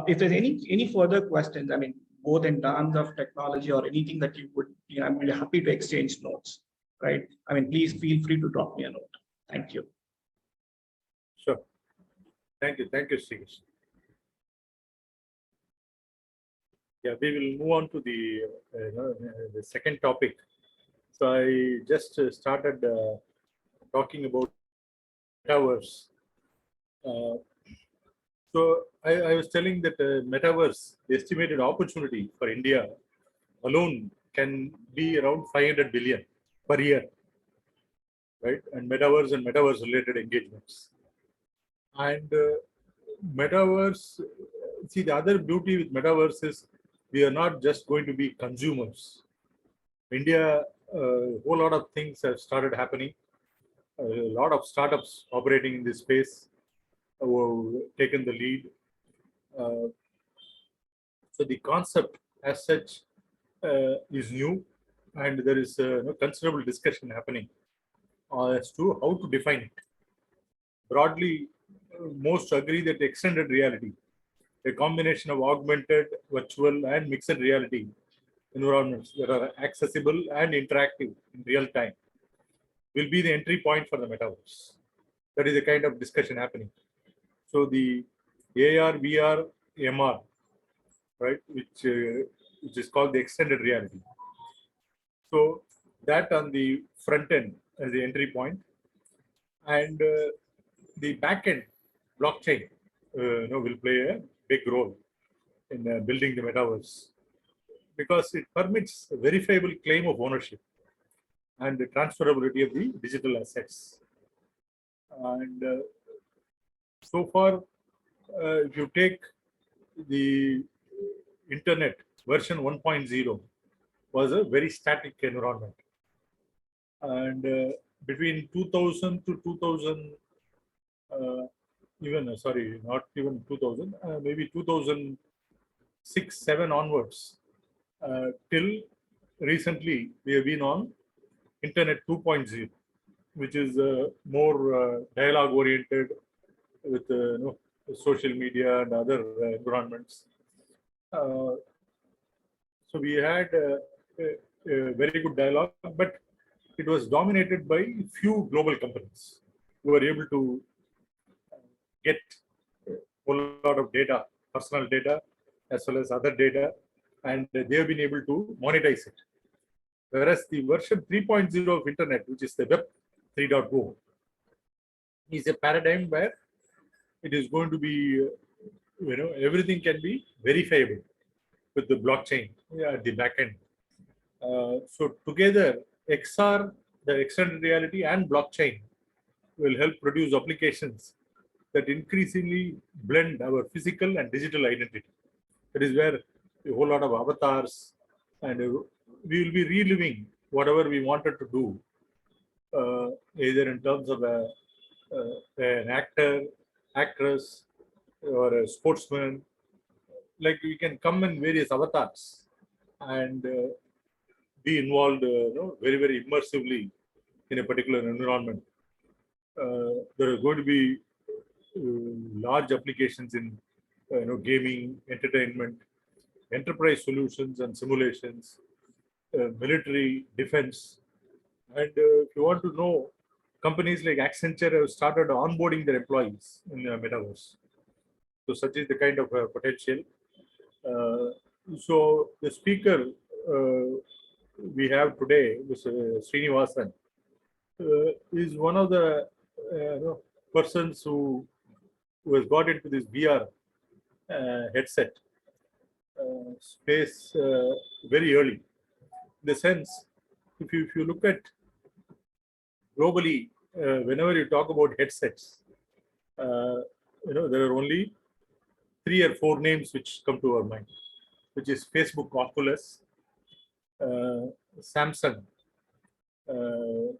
Speaker 2: If there's any further questions, I mean, both in terms of technology or anything that you would, I'm really happy to exchange notes, right? I mean, please feel free to drop me a note. Thank you.
Speaker 1: Sure. Thank you, Srikrishna. Yeah, we will move on to the second topic. So I just started talking about Metaverse. So I was telling that Metaverse, the estimated opportunity for India alone can be around 500 billion per year, right? And Metaverse and Metaverse related engagements. And Metaverse, see, the other beauty with Metaverse is we are not just going to be consumers. India, a whole lot of things have started happening. A lot of startups operating in this space have taken the lead. So the concept as such is new, and there is considerable discussion happening as to how to define it. Broadly, most agree that extended reality, a combination of augmented, virtual, and mixed reality environments that are accessible and interactive in real time, will be the entry point for the metaverse. That is the kind of discussion happening. So the AR, VR, MR, right, which is called the extended reality. So that on the front end as the entry point, and the back end blockchain will play a big role in building the metaverse, because it permits a verifiable claim of ownership and the transferability of the digital assets. And so far, if you take the internet version 1.0, was a very static environment. And between 2000 to 2000, not even 2000, maybe 2006, 7 onwards, till recently, we have been on Internet 2.0, which is more dialogue oriented with social media and other environments. So we had a very good dialogue, but it was dominated by few global companies who were able to get a whole lot of data, personal data, as well as other data, and they have been able to monetize it. Whereas the version 3.0 of Internet, which is the Web 3.0, is a paradigm where it is going to be, everything can be verifiable with the blockchain at the back end. So together, XR, the extended reality, and blockchain will help produce applications that increasingly blend our physical and digital identity. That is where a whole lot of avatars, and we will be reliving whatever we wanted to do, either in terms of an actor, actress, or a sportsman. Like, we can come in various avatars and be involved very, very immersively in a particular environment. There are going to be large applications in gaming, entertainment, enterprise solutions and simulations, military, defense. And if you want to know, companies like Accenture have started onboarding their employees in the metaverse. So such is the kind of potential. So the speaker we have today, Mr. Srinivasan, is one of the persons who has got into this VR headset space very early. In the sense, if you look at globally, whenever you talk about headsets, there are only 3 or 4 names which come to our mind, which is Facebook Oculus, Samsung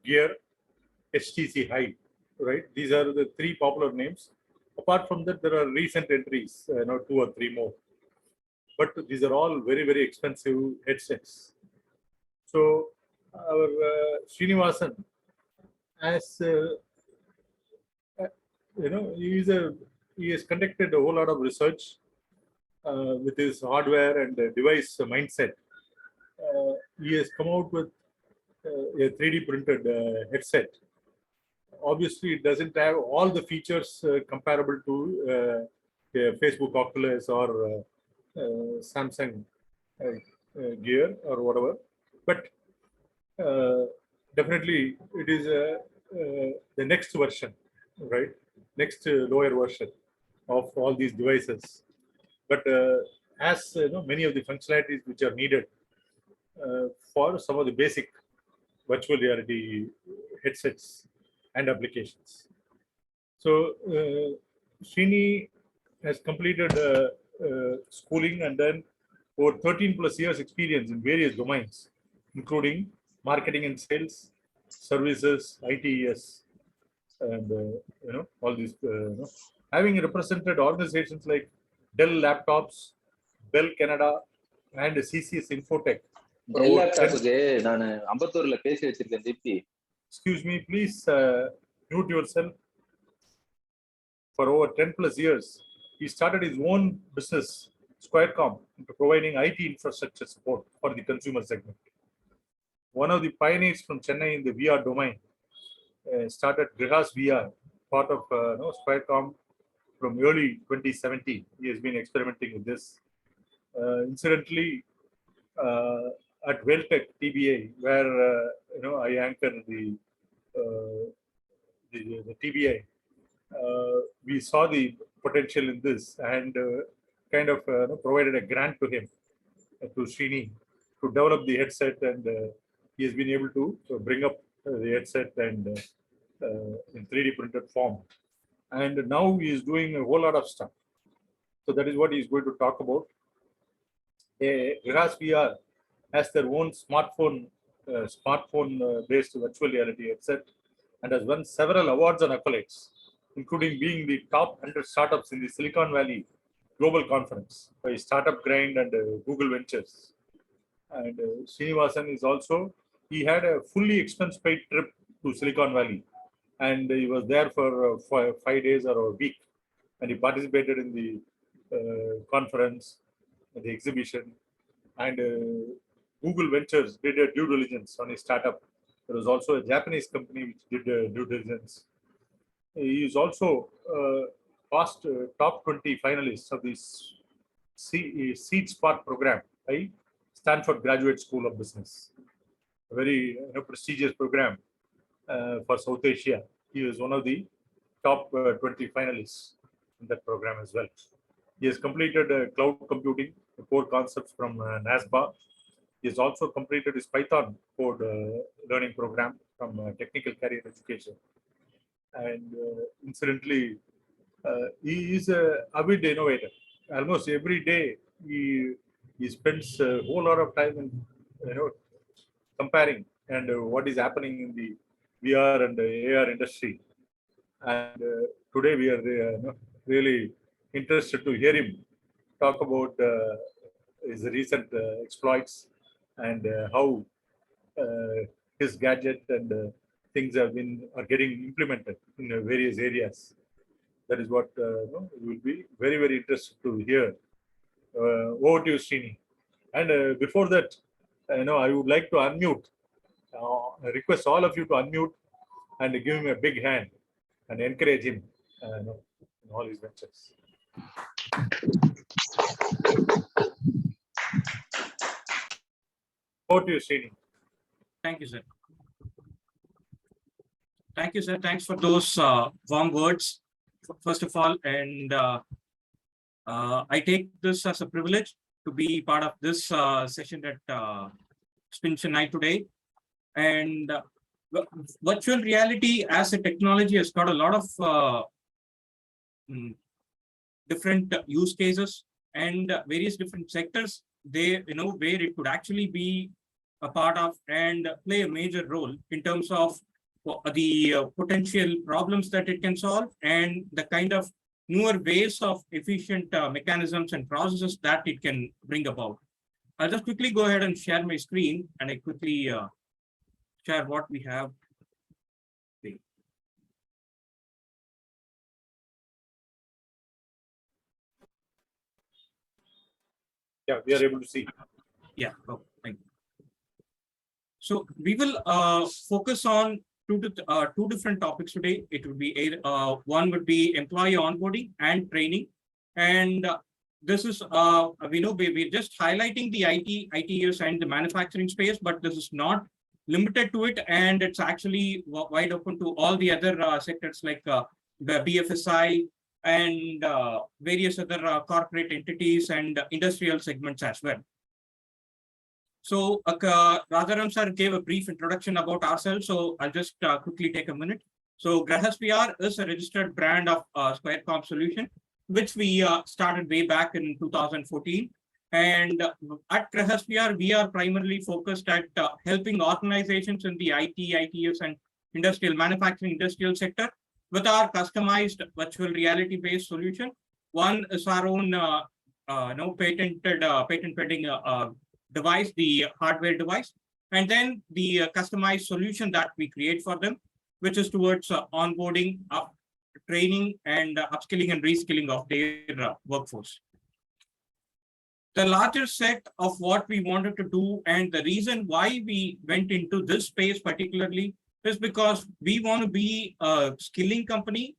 Speaker 1: Gear, HTC High, right? These are the 3 popular names. Apart from that, there are recent entries, 2 or 3 more. But these are all very, very expensive headsets. So our Srinivasan, as he has conducted a whole lot of research with his hardware and device mindset. He has come out with a 3D printed headset. Obviously, it doesn't have all the features comparable to Facebook Oculus or Samsung Gear or whatever, but definitely it is the next version, right? Next lower version of all these devices. But as many of the functionalities which are needed for some of the basic virtual reality headsets and applications. So Srini has completed schooling and then over 13 plus years experience in various domains, including marketing and sales, services, ITes, and all these. Having represented organizations like Dell Laptops, Bell Canada, and CCS Infotech.
Speaker 6: Dell Laptopsக்கு நான் அம்பத்தூர்ல பேசி வச்சிருக்கேன் Deepti.
Speaker 1: Excuse me, please mute yourself. For over 10 plus years, he started his own business, Squarecom, into providing IT infrastructure support for the consumer segment. One of the pioneers from Chennai in the VR domain started GRAHAs VR, part of Squarecom from early 2017. He has been experimenting with this. Incidentally, at Welltech TBA, where I anchor the TBA, we saw the potential in this and kind of provided a grant to him, to Srini, to develop the headset, and he has been able to bring up the headset and in 3D printed form. And now he is doing a whole lot of stuff. So that is what he is going to talk about. GRAHAs VR has their own smartphone-based virtual reality headset and has won several awards and accolades, including being the top 100 startups in the Silicon Valley Global Conference by Startup Grind and Google Ventures. And Srinivasan is also, he had a fully expense-paid trip to Silicon Valley, and he was there for 5 days or a week, and he participated in the conference, the exhibition, and Google Ventures did a due diligence on his startup. There was also a Japanese company which did due diligence. He is also past top 20 finalists of this Seed Spark program by Stanford Graduate School of Business, a very prestigious program for South Asia. He is one of the top 20 finalists in that program as well. He has completed cloud computing, the core concepts from NASBA. He has also completed his Python code learning program from Technical Career Education. And incidentally, he is an avid innovator. Almost every day, he spends a whole lot of time in comparing and what is happening in the VR and AR industry. And today we are really interested to hear him talk about his recent exploits and how his gadget and things are getting implemented in various areas. That is what we will be very, very interested to hear. Over to you, Srini. And before that, I would like to unmute. I request all of you to unmute and give him a big hand and encourage him in all his ventures. Over to you, Srini.
Speaker 7: Thank you, sir. Thank you, sir. Thanks for those warm words, first of all. And I take this as a privilege to be part of this session at Spin Chennai today. And virtual reality as a technology has got a lot of different use cases and various different sectors where it could actually be a part of and play a major role in terms of the potential problems that it can solve and the kind of newer ways of efficient mechanisms and processes that it can bring about. I'll just quickly go ahead and share my screen and I quickly share what we have.
Speaker 1: Yeah, we are able to see.
Speaker 7: Yeah, thank you. So we will focus on two different topics today. It would be one would be employee onboarding and training, and this is we're just highlighting the ITes and the manufacturing space, but this is not limited to it, and it's actually wide open to all the other sectors like the BFSI and various other corporate entities and industrial segments as well. So Varadharajan sir gave a brief introduction about ourselves, so I'll just quickly take a minute. So GRAHAs PR is a registered brand of SquareComp solution, which we started way back in 2014. And at GRAHAs PR, we are primarily focused at helping organizations in the IT, ITes, and industrial manufacturing industrial sector with our customized virtual reality-based solution. One is our own patent pending device, the hardware device, and then the customized solution that we create for them, which is towards onboarding, training, and upskilling and reskilling of their workforce. The larger set of what we wanted to do and the reason why we went into this space particularly is because we want to be a skilling company,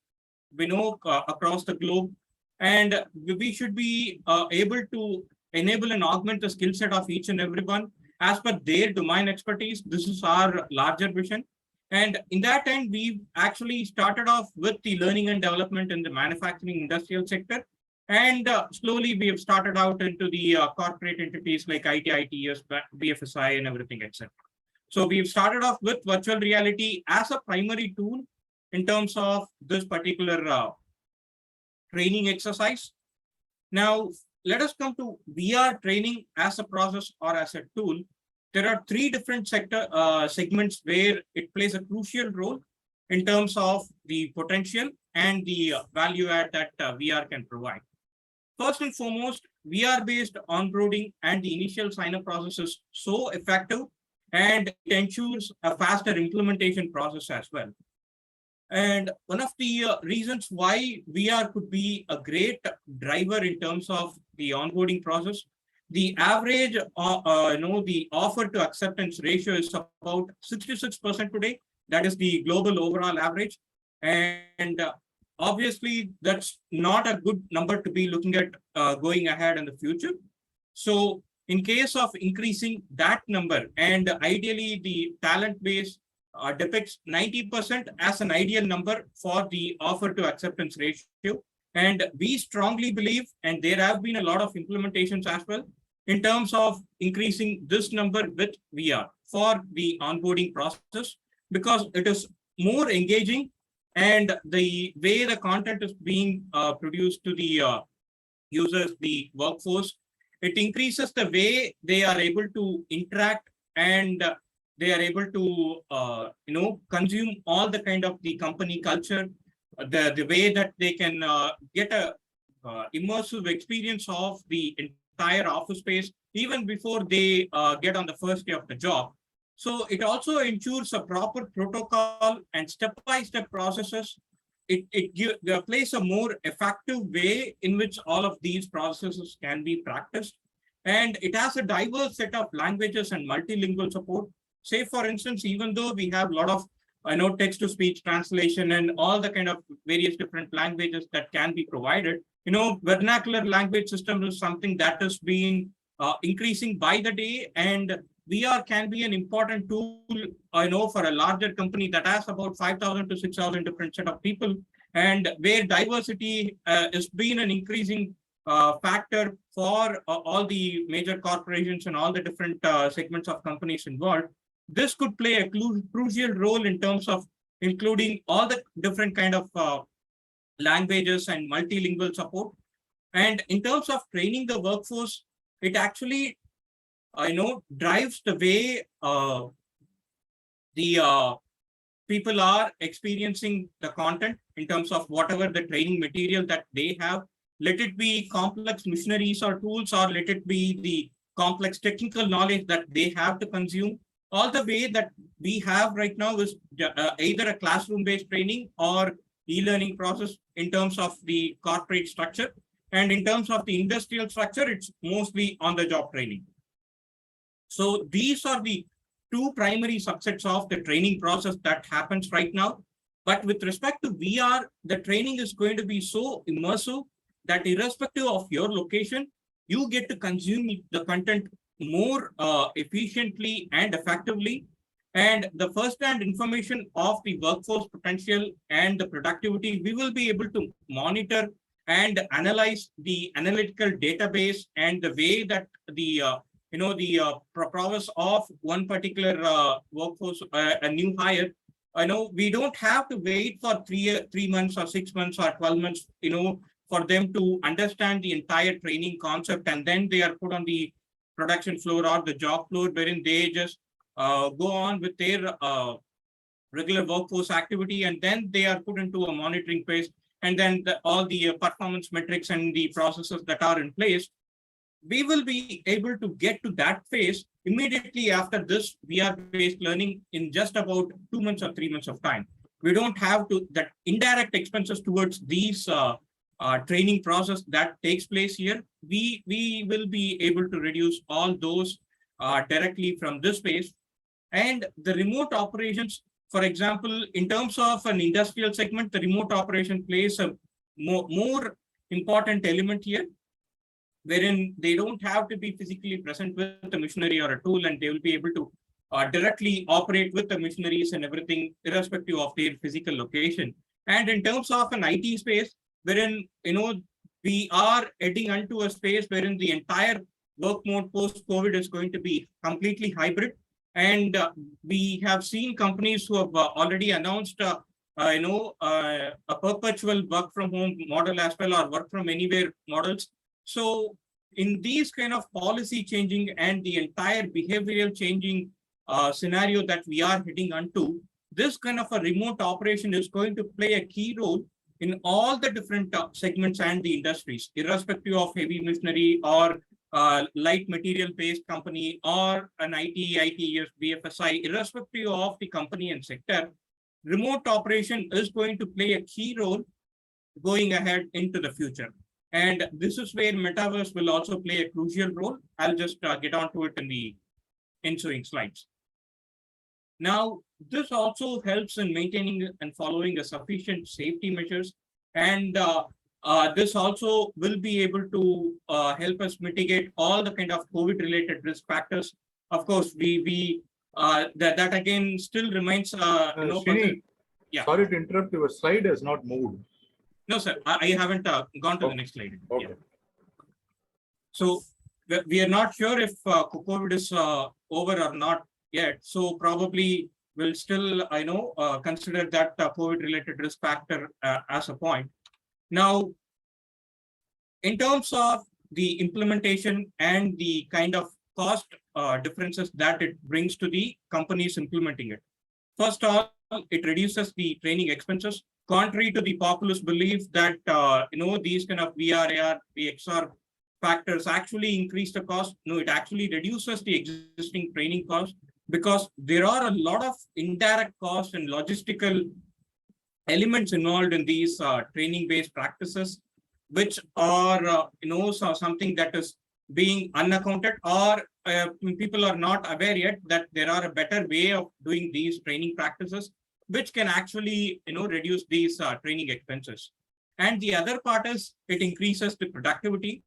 Speaker 7: across the globe, and we should be able to enable and augment the skill set of each and everyone as per their domain expertise. This is our larger vision. And in that end, we actually started off with the learning and development in the manufacturing industrial sector. And slowly we have started out into the corporate entities like IT, ITes, BFSI, and everything, etc. So we've started off with virtual reality as a primary tool in terms of this particular training exercise. Now, let us come to VR training as a process or as a tool. There are three different segments where it plays a crucial role in terms of the potential and the value add that VR can provide. First and foremost, VR-based onboarding and the initial sign-up process is so effective and it ensures a faster implementation process as well. And one of the reasons why VR could be a great driver in terms of the onboarding process, the average, the offer to acceptance ratio is about 66% today. That is the global overall average. And obviously, that's not a good number to be looking at going ahead in the future. So in case of increasing that number, and ideally the talent base depicts 90% as an ideal number for the offer to acceptance ratio. And we strongly believe, and there have been a lot of implementations as well, in terms of increasing this number with VR for the onboarding process, because it is more engaging and the way the content is being produced to the users, the workforce, it increases the way they are able to interact and they are able to, consume all the kind of the company culture, the way that they can get a immersive experience of the entire office space, even before they get on the first day of the job. So it also ensures a proper protocol and step-by-step processes. It plays a more effective way in which all of these processes can be practiced. And it has a diverse set of languages and multilingual support. Say, for instance, even though we have a lot of text-to-speech translation and all the kind of various different languages that can be provided, vernacular language system is something that is being increasing by the day, and VR can be an important tool, for a larger company that has about 5,000 to 6,000 different set of people, and where diversity has been an increasing factor for all the major corporations and all the different segments of companies involved. This could play a crucial role in terms of including all the different kind of languages and multilingual support. And in terms of training the workforce, it actually, drives the way the people are experiencing the content in terms of whatever the training material that they have. Let it be complex machineries or tools, or let it be the complex technical knowledge that they have to consume. All the way that we have right now is either a classroom-based training or e-learning process in terms of the corporate structure. And in terms of the industrial structure, it's mostly on-the-job training. So these are the two primary subsets of the training process that happens right now. But with respect to VR, the training is going to be so immersive that irrespective of your location, you get to consume the content more efficiently and effectively. And the first-hand information of the workforce potential and the productivity, we will be able to monitor and analyze the analytical database and the way that the prowess of one particular workforce, a new hire. We don't have to wait for 3 months or 6 months or 12 months, for them to understand the entire training concept, and then they are put on the production floor or the job floor, wherein they just go on with their regular workforce activity, and then they are put into a monitoring phase, and then all the performance metrics and the processes that are in place. We will be able to get to that phase immediately after this VR-based learning in just about 2 months or 3 months of time. We don't have to that indirect expenses towards these training process that takes place here. We will be able to reduce all those directly from this phase. And the remote operations, for example, in terms of an industrial segment, the remote operation plays a more important element here, wherein they don't have to be physically present with the machinery or a tool, and they will be able to directly operate with the machineries and everything, irrespective of their physical location. And in terms of an IT space, wherein we are heading into a space wherein the entire work mode post-COVID is going to be completely hybrid. And we have seen companies who have already announced a perpetual work from home model as well, or work from anywhere models. So in these kind of policy changing and the entire behavioral changing scenario that we are heading onto, this kind of a remote operation is going to play a key role in all the different segments and the industries, irrespective of heavy machinery or light material based company or an ITes, BFSI, irrespective of the company and sector. Remote operation is going to play a key role going ahead into the future. And this is where Metaverse will also play a crucial role. I'll just get on to it in the ensuing slides. Now, this also helps in maintaining and following a sufficient safety measures. And this also will be able to help us mitigate all the kind of COVID-related risk factors. Of course, that again still remains.
Speaker 1: Srini,
Speaker 7: yeah.
Speaker 1: Sorry to interrupt. Your slide has not moved.
Speaker 7: No, sir. I haven't gone to the next slide.
Speaker 1: Okay.
Speaker 7: Yeah. So we are not sure if COVID is over or not yet. So probably we'll still, consider that COVID-related risk factor as a point. Now, in terms of the implementation and the kind of cost differences that it brings to the companies implementing it. First of all, it reduces the training expenses, contrary to the populist belief that these kind of VR, AR, XR factors actually increase the cost. No, it actually reduces the existing training cost, because there are a lot of indirect costs and logistical elements involved in these training-based practices, which are something that is being unaccounted, or people are not aware yet that there are a better way of doing these training practices, which can actually reduce these training expenses. And the other part is it increases the productivity.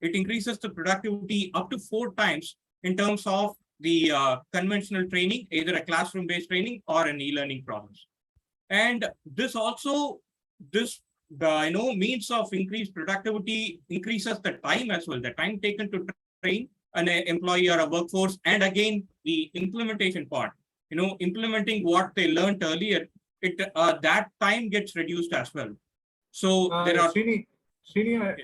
Speaker 7: It increases the productivity up to 4 times in terms of the conventional training, either a classroom-based training or an e-learning process. And this also, means of increased productivity increases the time as well, the time taken to train an employee or a workforce. And again, the implementation part, implementing what they learned earlier, that time gets reduced as well. So there are.
Speaker 1: Srini,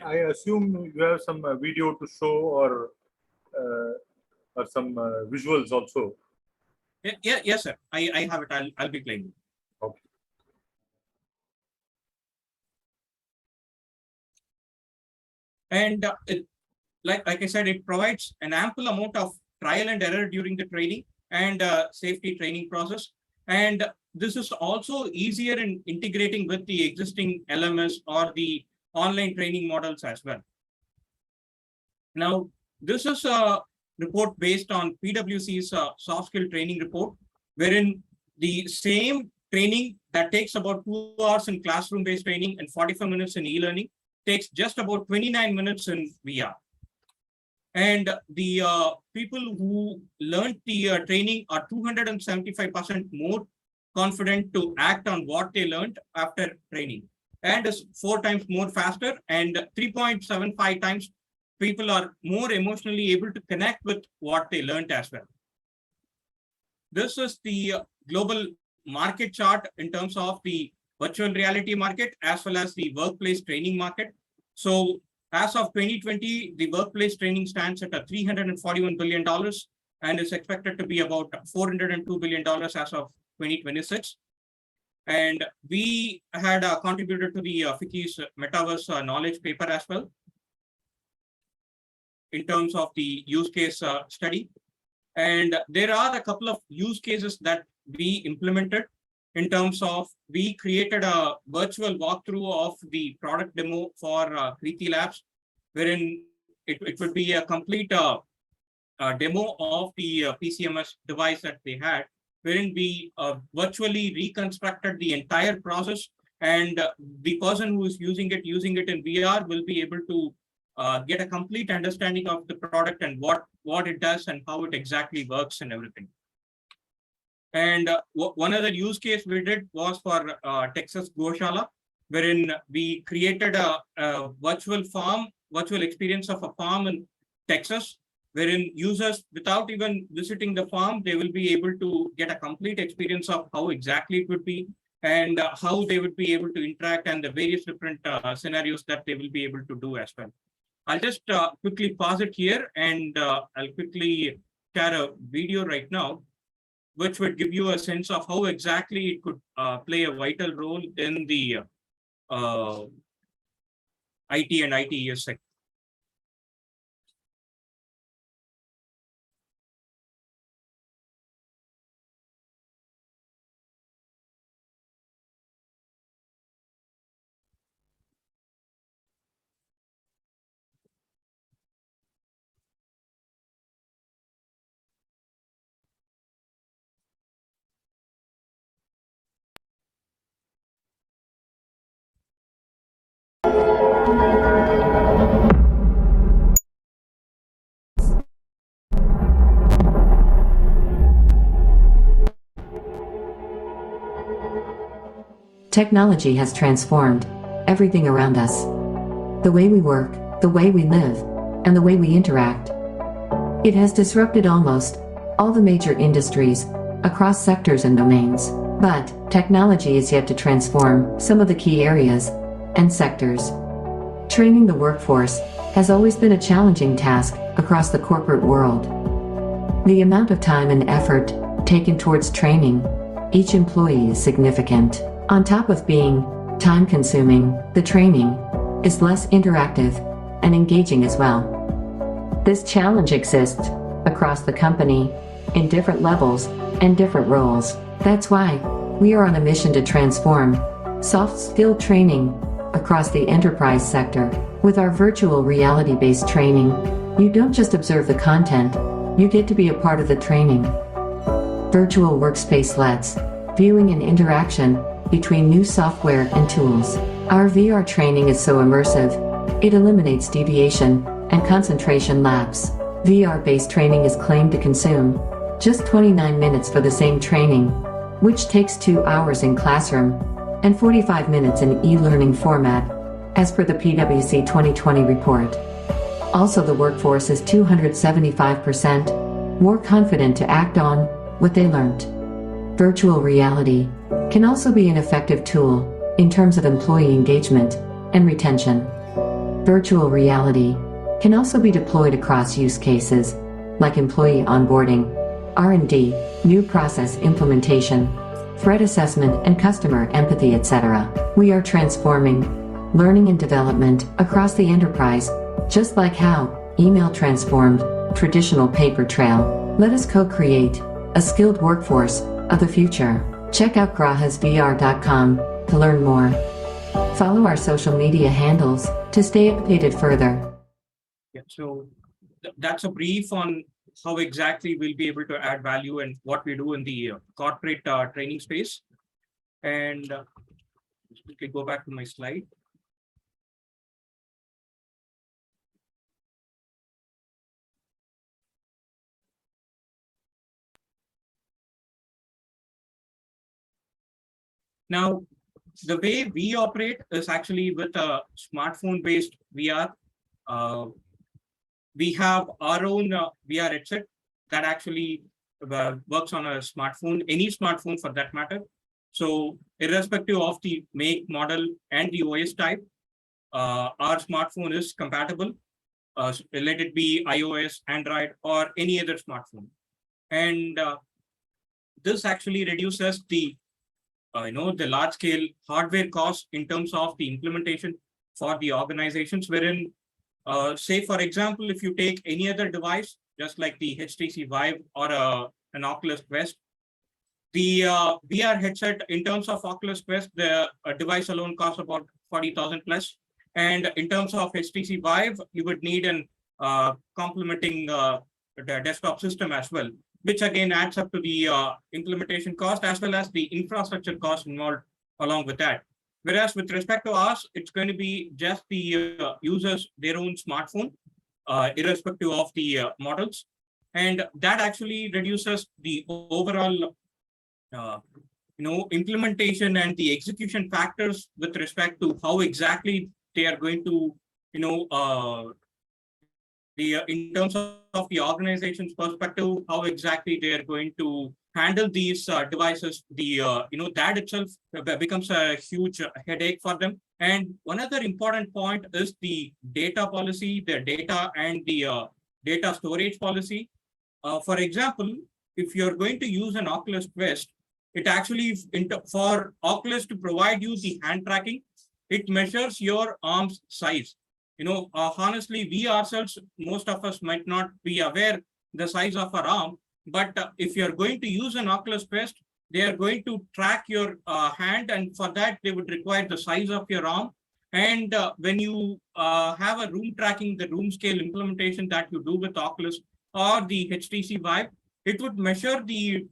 Speaker 1: I assume you have some video to show or some visuals also.
Speaker 7: Yeah, yes, sir. I have it. I'll be playing.
Speaker 1: Okay.
Speaker 7: And like I said, it provides an ample amount of trial and error during the training and safety training process. And this is also easier in integrating with the existing LMS or the online training models as well. Now, this is a report based on PwC's soft skill training report, wherein the same training that takes about 2 hours in classroom-based training and 45 minutes in e-learning takes just about 29 minutes in VR. And the people who learned the training are 275% more confident to act on what they learned after training, and is 4 times more faster, and 3.75 times people are more emotionally able to connect with what they learned as well. This is the global market chart in terms of the virtual reality market as well as the workplace training market. So as of 2020, the workplace training stands at $341 billion and is expected to be about $402 billion as of 2026. And we had contributed to the FICCI's Metaverse knowledge paper as well in terms of the use case study. And there are a couple of use cases that we implemented in terms of, we created a virtual walkthrough of the product demo for KritiLabs, wherein it would be a complete demo of the PCMS device that they had, wherein we virtually reconstructed the entire process, and the person who is using it in VR will be able to get a complete understanding of the product and what it does and how it exactly works and everything. And one other use case we did was for Texas Goshala, wherein we created a virtual experience of a farm in Texas, wherein users, without even visiting the farm, they will be able to get a complete experience of how exactly it would be and how they would be able to interact and the various different scenarios that they will be able to do as well. I'll just quickly pause it here, and I'll quickly share a video right now, which would give you a sense of how exactly it could play a vital role in the IT and ITes sector.
Speaker 8: Technology has transformed everything around us. The way we work, the way we live, and the way we interact. It has disrupted almost all the major industries across sectors and domains. But technology is yet to transform some of the key areas and sectors. Training the workforce has always been a challenging task across the corporate world. The amount of time and effort taken towards training each employee is significant. On top of being time-consuming, the training is less interactive and engaging as well. This challenge exists across the company in different levels and different roles. That's why we are on a mission to transform soft skill training across the enterprise sector. With our virtual reality-based training, you don't just observe the content, you get to be a part of the training. Virtual workspace lets viewing and interaction between new software and tools. Our VR training is so immersive, it eliminates deviation and concentration lapse. VR-based training is claimed to consume just 29 minutes for the same training, which takes 2 hours in classroom and 45 minutes in e-learning format, as per the PwC 2020 report. Also, the workforce is 275% more confident to act on what they learned. Virtual reality can also be an effective tool in terms of employee engagement and retention. Virtual reality can also be deployed across use cases like employee onboarding, R&D, new process implementation, threat assessment, and customer empathy, etc. We are transforming learning and development across the enterprise, just like how email transformed traditional paper trail. Let us co-create a skilled workforce of the future. Check out grahasvr.com to learn more. Follow our social media handles to stay updated further.
Speaker 7: Yeah, so that's a brief on how exactly we'll be able to add value and what we do in the corporate training space. And we can go back to my slide. Now, the way we operate is actually with a smartphone-based VR. We have our own VR headset that actually works on a smartphone, any smartphone for that matter. So irrespective of the make, model, and the OS type, our smartphone is compatible, let it be iOS, Android, or any other smartphone. And this actually reduces the the large-scale hardware costs in terms of the implementation for the organizations, wherein, say, for example, if you take any other device, just like the HTC Vive or an Oculus Quest, the VR headset, in terms of Oculus Quest, the device alone costs about 40,000 plus. And in terms of HTC Vive, you would need an complementing the desktop system as well, which again adds up to the implementation cost as well as the infrastructure cost involved along with that. Whereas with respect to us, it's going to be just the users, their own smartphone, irrespective of the models. And that actually reduces the overall implementation and the execution factors with respect to how exactly they are going to, in terms of the organization's perspective, how exactly they are going to handle these devices, that itself becomes a huge headache for them. And one other important point is the data policy, the data and the data storage policy. For example, if you're going to use an Oculus Quest, it actually, for Oculus to provide you the hand tracking, it measures your arm's size. Honestly, we ourselves, most of us might not be aware the size of our arm, but if you're going to use an Oculus Quest, they are going to track your hand, and for that, they would require the size of your arm. And when you have a room tracking, the room scale implementation that you do with Oculus or the HTC Vive, it would measure the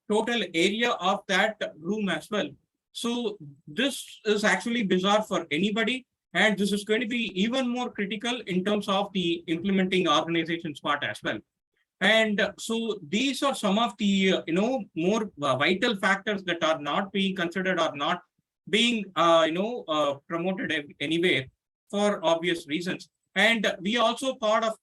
Speaker 7: total area of that room as well. So this is actually bizarre for anybody. And this is going to be even more critical in terms of the implementing organization's part as well. And so these are some of the more vital factors that are not being considered or not being promoted anywhere for obvious reasons. And we also part of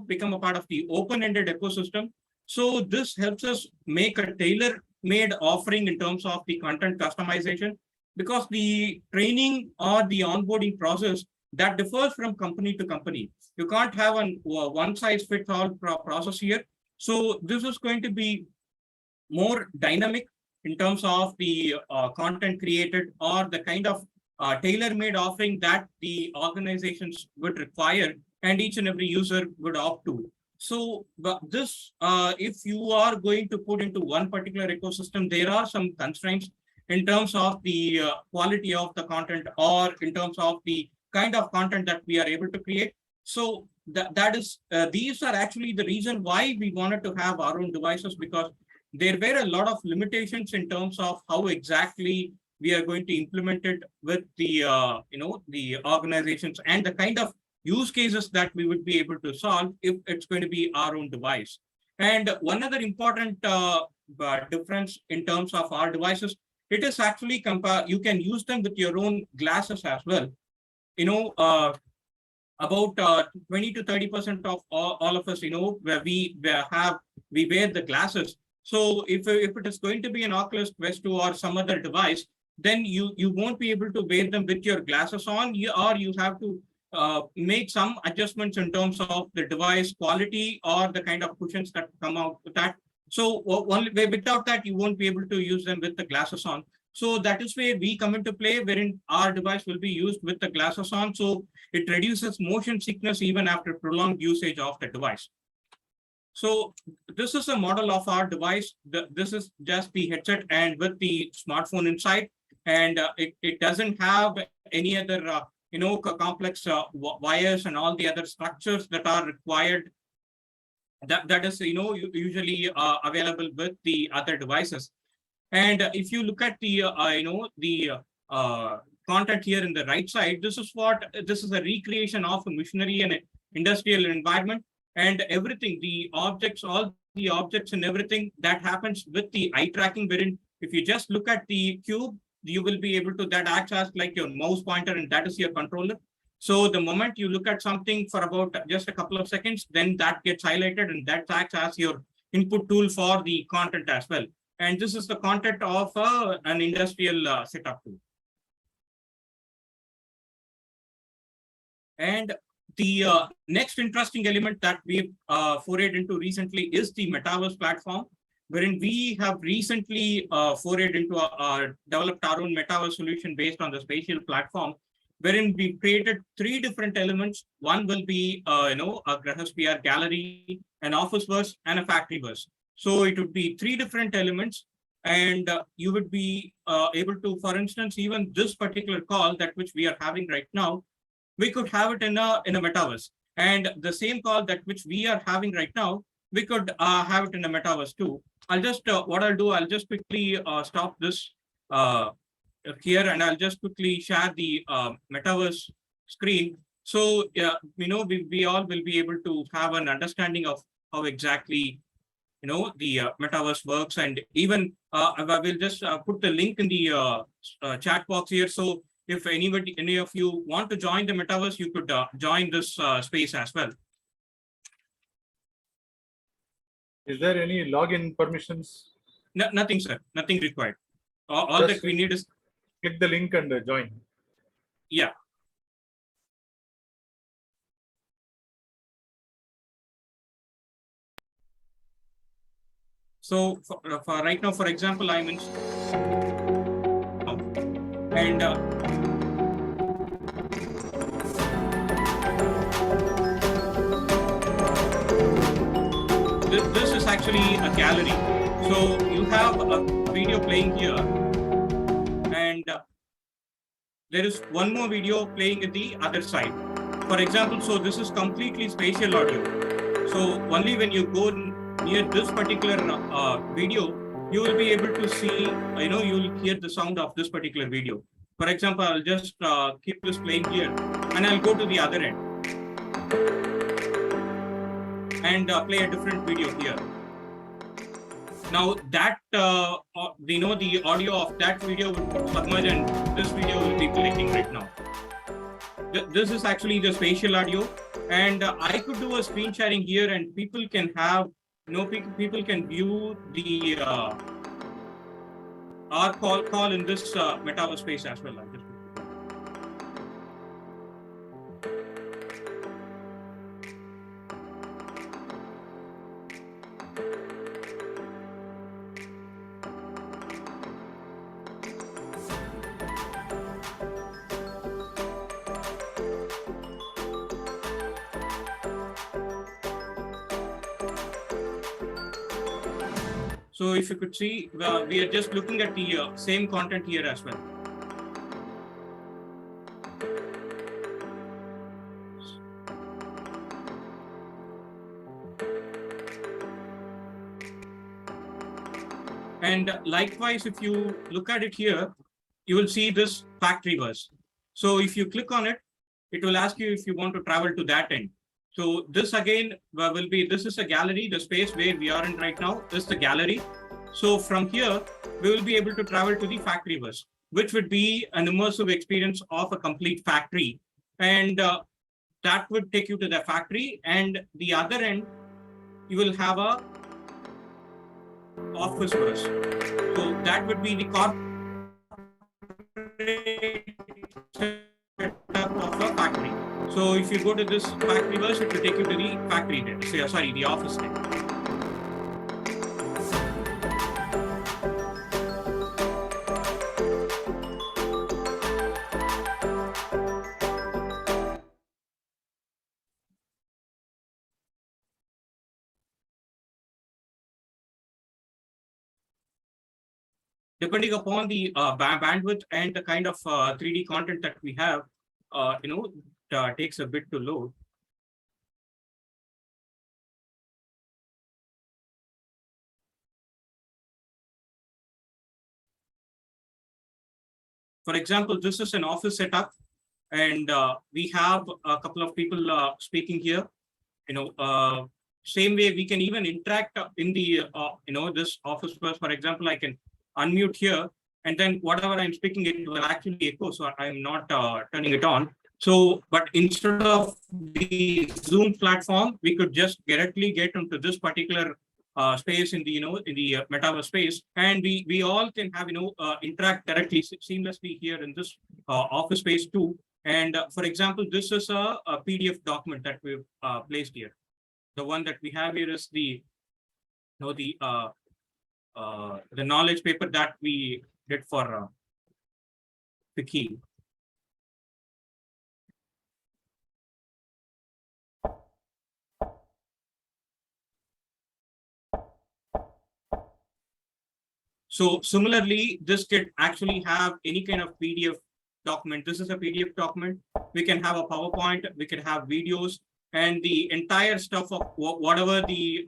Speaker 7: become a part of the open-ended ecosystem. So this helps us make a tailor-made offering in terms of the content customization, because the training or the onboarding process that differs from company to company. You can't have a one-size-fits-all process here. So this is going to be more dynamic in terms of the content created or the kind of tailor-made offering that the organizations would require and each and every user would opt to. So this, if you are going to put into one particular ecosystem, there are some constraints in terms of the quality of the content or in terms of the kind of content that we are able to create. So that is, these are actually the reason why we wanted to have our own devices, because there were a lot of limitations in terms of how exactly we are going to implement it with the, the organizations and the kind of use cases that we would be able to solve if it's going to be our own device. And one other important difference in terms of our devices, it is actually you can use them with your own glasses as well. About 20 to 30% of all of us, where we wear the glasses. So if it is going to be an Oculus Quest 2 or some other device, then you won't be able to wear them with your glasses on, or you have to make some adjustments in terms of the device quality or the kind of cushions that come out with that. So without that, you won't be able to use them with the glasses on. So that is where we come into play, wherein our device will be used with the glasses on. So it reduces motion sickness even after prolonged usage of the device. So this is a model of our device. This is just the headset and with the smartphone inside. And it doesn't have any other complex wires and all the other structures that are required. That is usually available with the other devices. And if you look at the content here in the right side, this is a recreation of a machinery and an industrial environment, and everything, all the objects and everything that happens with the eye tracking, wherein if you just look at the cube, you will be able to, that acts as like your mouse pointer, and that is your controller. So the moment you look at something for about just a couple of seconds, then that gets highlighted, and that acts as your input tool for the content as well. And this is the content of an industrial setup tool. And the next interesting element that we've forayed into recently is the Metaverse Platform, wherein we have recently forayed into developed our own Metaverse solution based on the spatial platform, wherein we created 3 different elements. One will be, a GRAHAs PR gallery, an office-verse, and a factory-verse. So it would be 3 different elements, and you would be able to, for instance, even this particular call that which we are having right now, we could have it in a metaverse, and the same call that which we are having right now, we could have it in a metaverse too. I'll just what I'll do, I'll just quickly stop this here, and I'll just quickly share the metaverse screen. So we all will be able to have an understanding of how exactly the metaverse works, and even I will just put the link in the chat box here. So if any of you want to join the metaverse, you could join this space as well.
Speaker 1: Is there any login permissions?
Speaker 7: No, nothing, sir. Nothing required. All that we need is
Speaker 1: click the link and join.
Speaker 7: Yeah. So for right now, for example, I'm in, and this is actually a gallery. So you have a video playing here, and there is one more video playing at the other side. For example, so this is completely spatial audio. So only when you go near this particular video, you will be able to see, you will hear the sound of this particular video. For example, I'll just keep this playing here, and I'll go to the other end and play a different video here. Now that the audio of that video will submerge, and this video will be playing right now. This is actually the spatial audio, and I could do a screen sharing here, and people can have, people can view the our call in this metaverse space as well. So if you could see, we are just looking at the same content here as well. And likewise, if you look at it here, you will see this factory verse. So if you click on it, it will ask you if you want to travel to that end. So this again will be, this is a gallery, the space where we are in right now is the gallery. So from here, we will be able to travel to the factoryverse, which would be an immersive experience of a complete factory. And that would take you to the factory, and the other end, you will have a office verse. So that would be the corporate setup of a factory. So if you go to this factory verse, it will take you to the factory there. So, sorry, the office there. Depending upon the bandwidth and the kind of 3D content that we have, takes a bit to load. For example, this is an office setup, and we have a couple of people speaking here. Same way we can even interact in the this office first. For example, I can unmute here, and then whatever I'm speaking, it will actually echo. So I'm not turning it on. So, but instead of the Zoom platform, we could just directly get into this particular space in the metaverse space, and we all can have interact directly seamlessly here in this office space too. And for example, this is a PDF document that we've placed here. The one that we have here is the knowledge paper that we did for the key. So similarly, this could actually have any kind of PDF document. This is a PDF document. We can have a PowerPoint, we can have videos, and the entire stuff of whatever the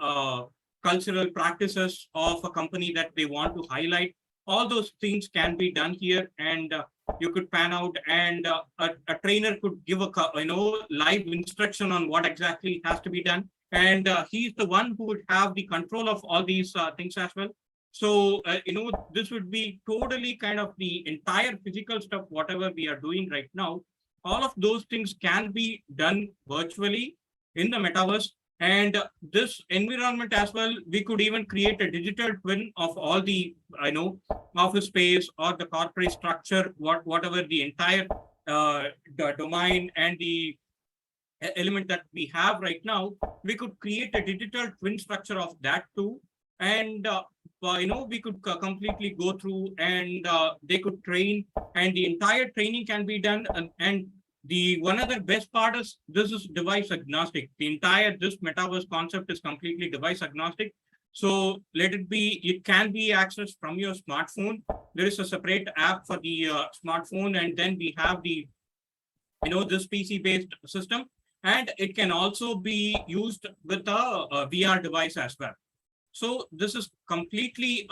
Speaker 7: cultural practices of a company that they want to highlight. All those things can be done here, and you could pan out, and a trainer could give a live instruction on what exactly has to be done. And he's the one who would have the control of all these things as well. So, this would be totally kind of the entire physical stuff, whatever we are doing right now. All of those things can be done virtually in the metaverse. And this environment as well, we could even create a digital twin of all the, office space or the corporate structure, whatever the entire the domain and the element that we have right now. We could create a digital twin structure of that too. And we could completely go through, and they could train, and the entire training can be done. And the one other best part is this is device agnostic. The entire this metaverse concept is completely device agnostic. So let it be, it can be accessed from your smartphone. There is a separate app for the smartphone, and then we have the this PC based system, and it can also be used with a VR device as well. So this is completely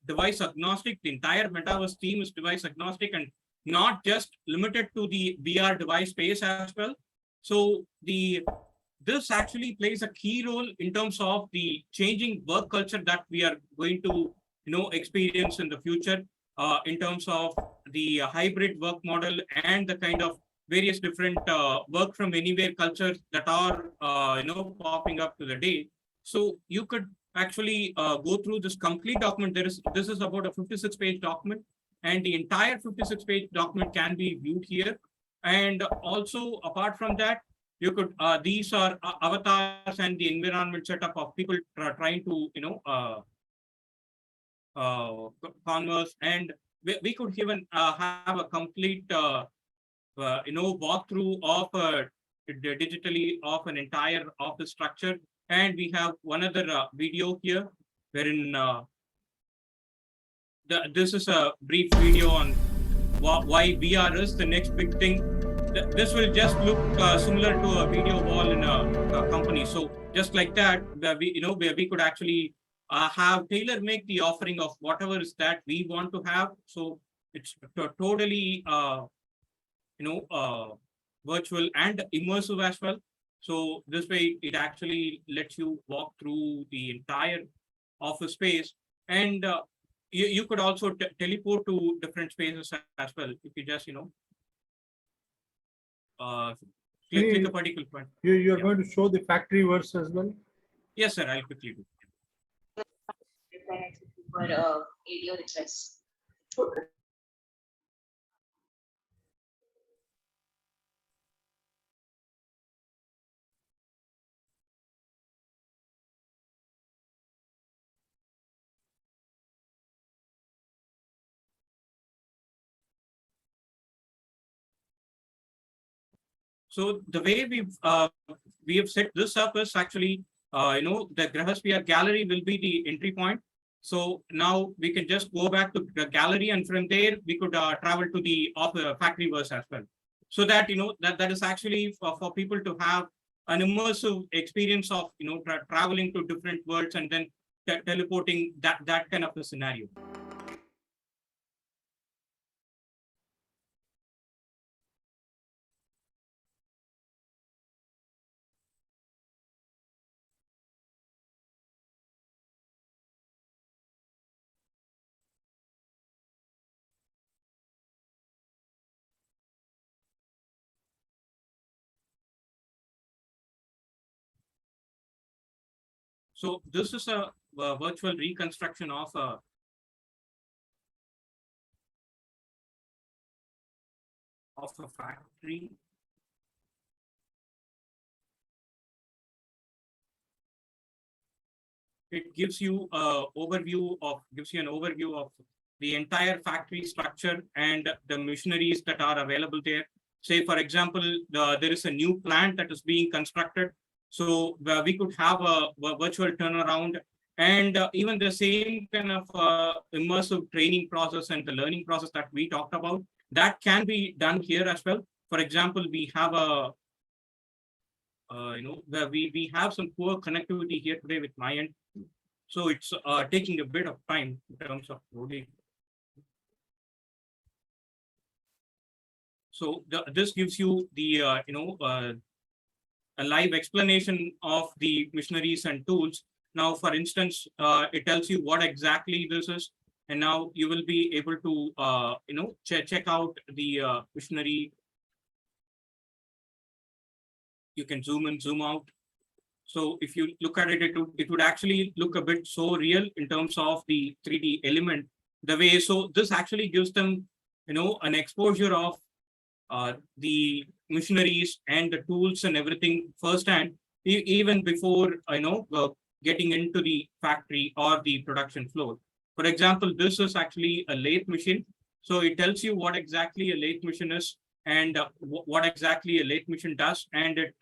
Speaker 7: device agnostic. The entire metaverse team is device agnostic and not just limited to the VR device space as well. So this actually plays a key role in terms of the changing work culture that we are going to experience in the future, in terms of the hybrid work model and the kind of various different work from anywhere cultures that are popping up to the day. So you could actually go through this complete document. This is about a 56-page document, and the entire 56-page document can be viewed here. And also, apart from that, you could these are avatars and the environment setup of people trying to converse, and we could even have a complete walkthrough of digitally of an entire office structure. And we have one other video here, wherein this is a brief video on why VR is the next big thing. This will just look similar to a video wall in a company. So just like that, where we could actually have tailor make the offering of whatever is that we want to have. So it's totally virtual and immersive as well. So this way, it actually lets you walk through the entire office space, and you could also teleport to different spaces as well if you just click a particular point.
Speaker 1: You're
Speaker 7: Yeah.
Speaker 1: going to show the factory verse as well?
Speaker 7: Yes, sir. I'll quickly do.
Speaker 9: For ADO requests.
Speaker 7: So the way we have set this up is actually, the GRAHAsphere gallery will be the entry point. So now we can just go back to the gallery, and from there we could travel to the factory verse as well. So that that is actually for people to have an immersive experience of traveling to different worlds and then teleporting, that kind of a scenario. So this is a virtual reconstruction of a factory. It gives you an overview of the entire factory structure and the machineries that are available there. Say, for example, there is a new plant that is being constructed. So we could have a virtual turnaround, and even the same kind of immersive training process and the learning process that we talked about, that can be done here as well. For example, we have a where we have some poor connectivity here today with my end. So it's taking a bit of time in terms of loading. So this gives you the a live explanation of the machineries and tools. Now, for instance, it tells you what exactly this is, and now you will be able to check out the machinery. You can zoom in, zoom out. So if you look at it, it would actually look a bit so real in terms of the 3D element. The way, so this actually gives them, an exposure of the machineries and the tools and everything firsthand, even before getting into the factory or the production floor. For example, this is actually a lathe machine. So it tells you what exactly a lathe machine is and what exactly a lathe machine does, and it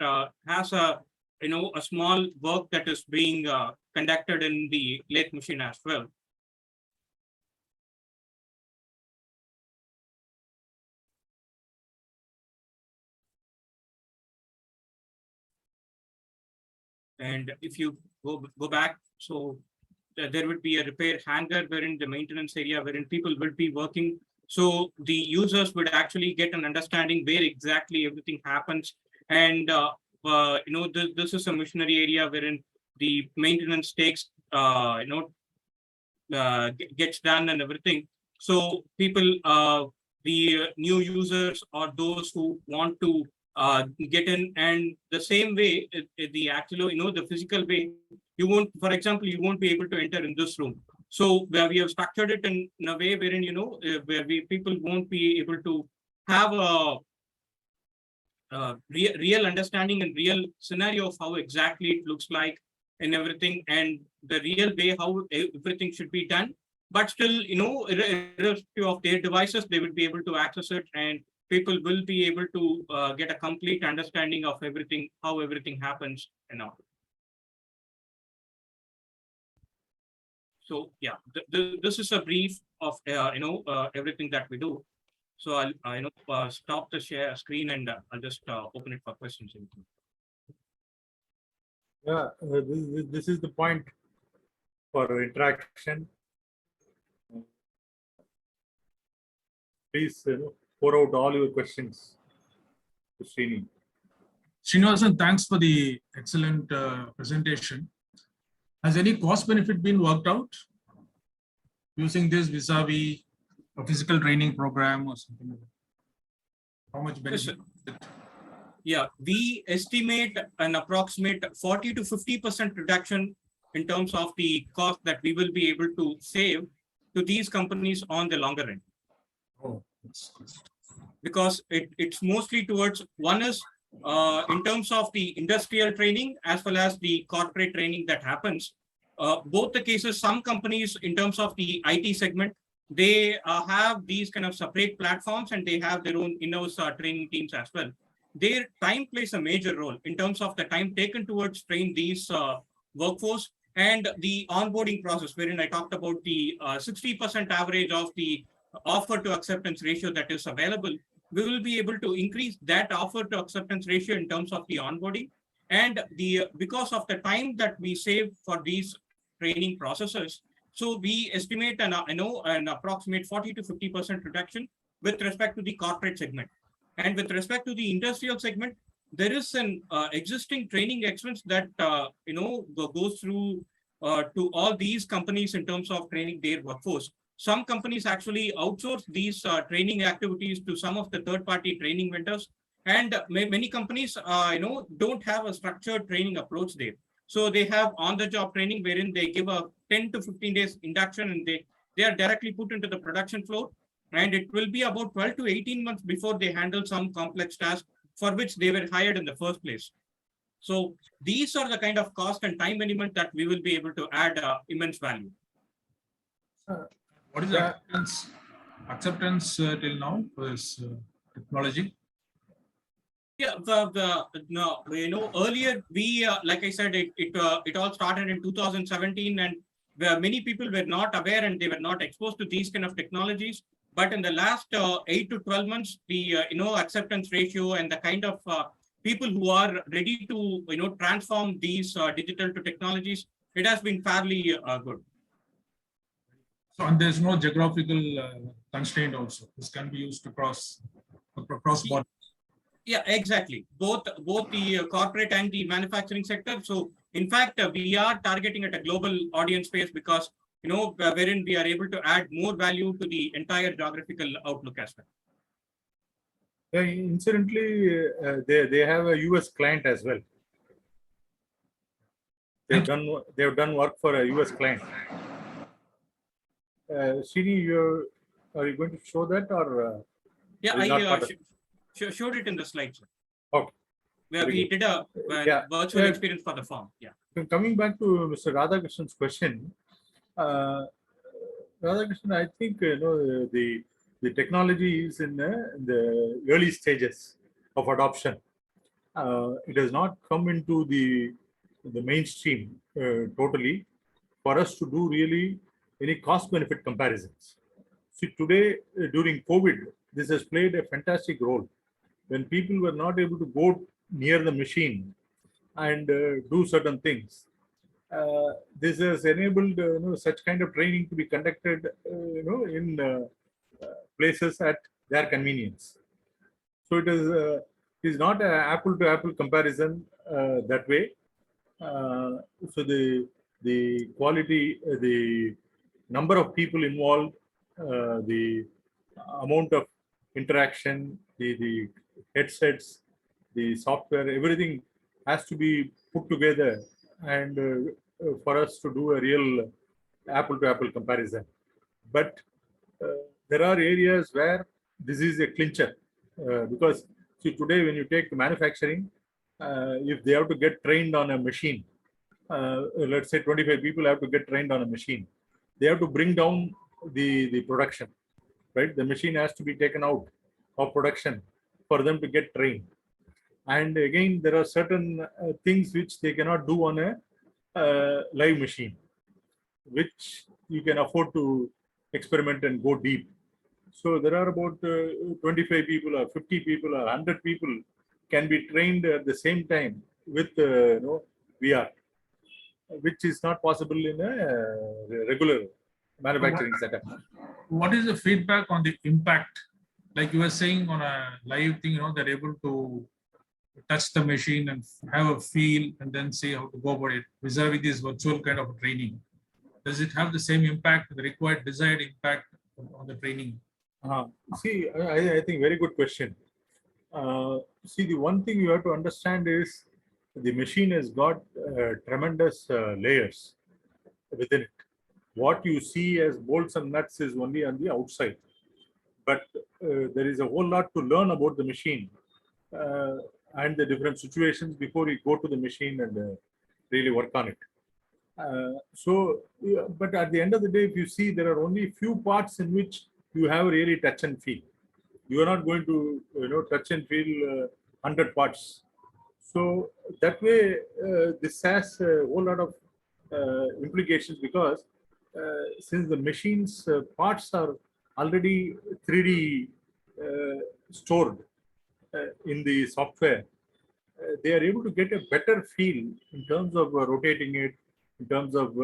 Speaker 7: has a small work that is being conducted in the lathe machine as well. And if you go back, so there would be a repair hangar wherein the maintenance area wherein people will be working. So the users would actually get an understanding where exactly everything happens. And this is a machinery area wherein the maintenance takes gets done and everything. So people, the new users or those who want to get in, and the same way, the actual, the physical way, you won't, for example, you won't be able to enter in this room. So where we have structured it in a way wherein, where people won't be able to have a real understanding and real scenario of how exactly it looks like and everything, and the real way how everything should be done. But still, irrespective of their devices, they will be able to access it, and people will be able to get a complete understanding of everything, how everything happens and all. So yeah, this is a brief of everything that we do. So I'll stop the share screen and I'll just open it for questions.
Speaker 1: Yeah, this is the point for interaction. Please pour out all your questions to Srini.
Speaker 10: Srinivasan, thanks for the excellent presentation. Has any cost benefit been worked out using this vis-a-vis a physical training program or something like that? How much benefit?
Speaker 7: Yeah, we estimate an approximate 40 to 50% reduction in terms of the cost that we will be able to save to these companies on the longer end.
Speaker 10: Oh,
Speaker 7: because it's mostly towards one is in terms of the industrial training as well as the corporate training that happens. Both the cases, some companies in terms of the IT segment, they have these kind of separate platforms and they have their own in-house training teams as well. Their time plays a major role in terms of the time taken towards train these workforce and the onboarding process, wherein I talked about the 60% average of the offer to acceptance ratio that is available. We will be able to increase that offer to acceptance ratio in terms of the onboarding, and the because of the time that we save for these training processes. So we estimate an approximate 40 to 50% reduction with respect to the corporate segment. And with respect to the industrial segment, there is an existing training expense that goes through to all these companies in terms of training their workforce. Some companies actually outsource these training activities to some of the third-party training vendors, and many companies, don't have a structured training approach there. So they have on-the-job training wherein they give a 10 to 15 days induction, and they are directly put into the production floor. And it will be about 12 to 18 months before they handle some complex tasks for which they were hired in the first place. So these are the kind of cost and time element that we will be able to add immense value.
Speaker 10: What is the acceptance till now for this technology?
Speaker 7: Yeah, earlier we, like I said, it all started in 2017, and where many people were not aware and they were not exposed to these kind of technologies. But in the last 8 to 12 months, the acceptance ratio and the kind of people who are ready to transform these digital to technologies, it has been fairly good.
Speaker 10: So, and there's no geographical constraint also. This can be used across borders.
Speaker 7: Yeah, exactly. Both the corporate and the manufacturing sector. So in fact, we are targeting at a global audience space because wherein we are able to add more value to the entire geographical outlook as well.
Speaker 1: Yeah, incidentally, they have a US client as well. They've done work for a US client. Srini, are you going to show that or?
Speaker 7: Yeah, I showed it in the slides.
Speaker 1: Okay.
Speaker 7: Where we did a virtual experience for the firm. Yeah.
Speaker 1: Coming back to Mr. Radhakrishnan's question, Radhakrishnan, I think the technology is in the early stages of adoption. It has not come into the mainstream totally for us to do really any cost-benefit comparisons. See, today during COVID, this has played a fantastic role. When people were not able to go near the machine and do certain things, this has enabled such kind of training to be conducted in places at their convenience. So it is not an apple-to-apple comparison that way. So the quality, the number of people involved, the amount of interaction, the headsets, the software, everything has to be put together and for us to do a real apple-to-apple comparison. But there are areas where this is a clincher because see, today when you take manufacturing, if they have to get trained on a machine, let's say 25 people have to get trained on a machine, they have to bring down the production, right? The machine has to be taken out of production for them to get trained. And again, there are certain things which they cannot do on a live machine, which you can afford to experiment and go deep. So there are about 25 people or 50 people or 100 people can be trained at the same time with VR, which is not possible in a regular manufacturing setup.
Speaker 10: What is the feedback on the impact like you were saying on a live thing, they're able to touch the machine and have a feel and then say how to go about it vis-a-vis this virtual kind of training. Does it have the same impact, the required desired impact on the training?
Speaker 1: See, I think very good question. See, the one thing you have to understand is the machine has got tremendous layers within it. What you see as bolts and nuts is only on the outside, but there is a whole lot to learn about the machine and the different situations before you go to the machine and really work on it. But at the end of the day, if you see, there are only few parts in which you have really touch and feel. You are not going to, touch and feel 100 parts. So that way, this has a whole lot of implications because since the machine's parts are already 3D stored in the software, they are able to get a better feel in terms of rotating it, in terms of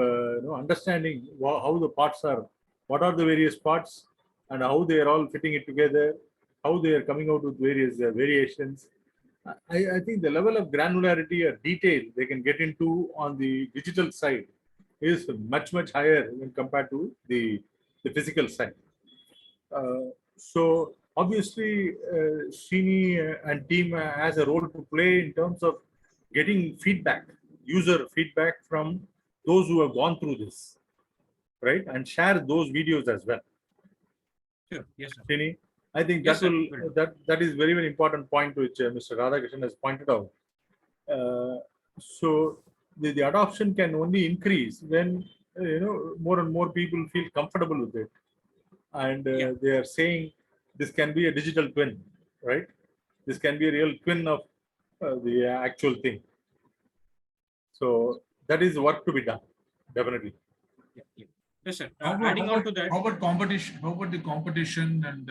Speaker 1: understanding how the parts are, what are the various parts, and how they are all fitting it together, how they are coming out with various variations. I think the level of granularity or detail they can get into on the digital side is much higher when compared to the physical side. So obviously, Srini and team has a role to play in terms of getting feedback, user feedback from those who have gone through this, right? And share those videos as well.
Speaker 7: Sure. Yes, sir.
Speaker 1: Srini, I think
Speaker 7: Yes,
Speaker 1: that is very important point which Mr. Radhakrishnan has pointed out. So the adoption can only increase when more and more people feel comfortable with it, and they are saying this can be a digital twin, right? This can be a real twin of the actual thing. So that is work to be done, definitely.
Speaker 7: Yeah. Yes, sir.
Speaker 10: Adding
Speaker 7: on to that,
Speaker 10: how about competition? How about the competition and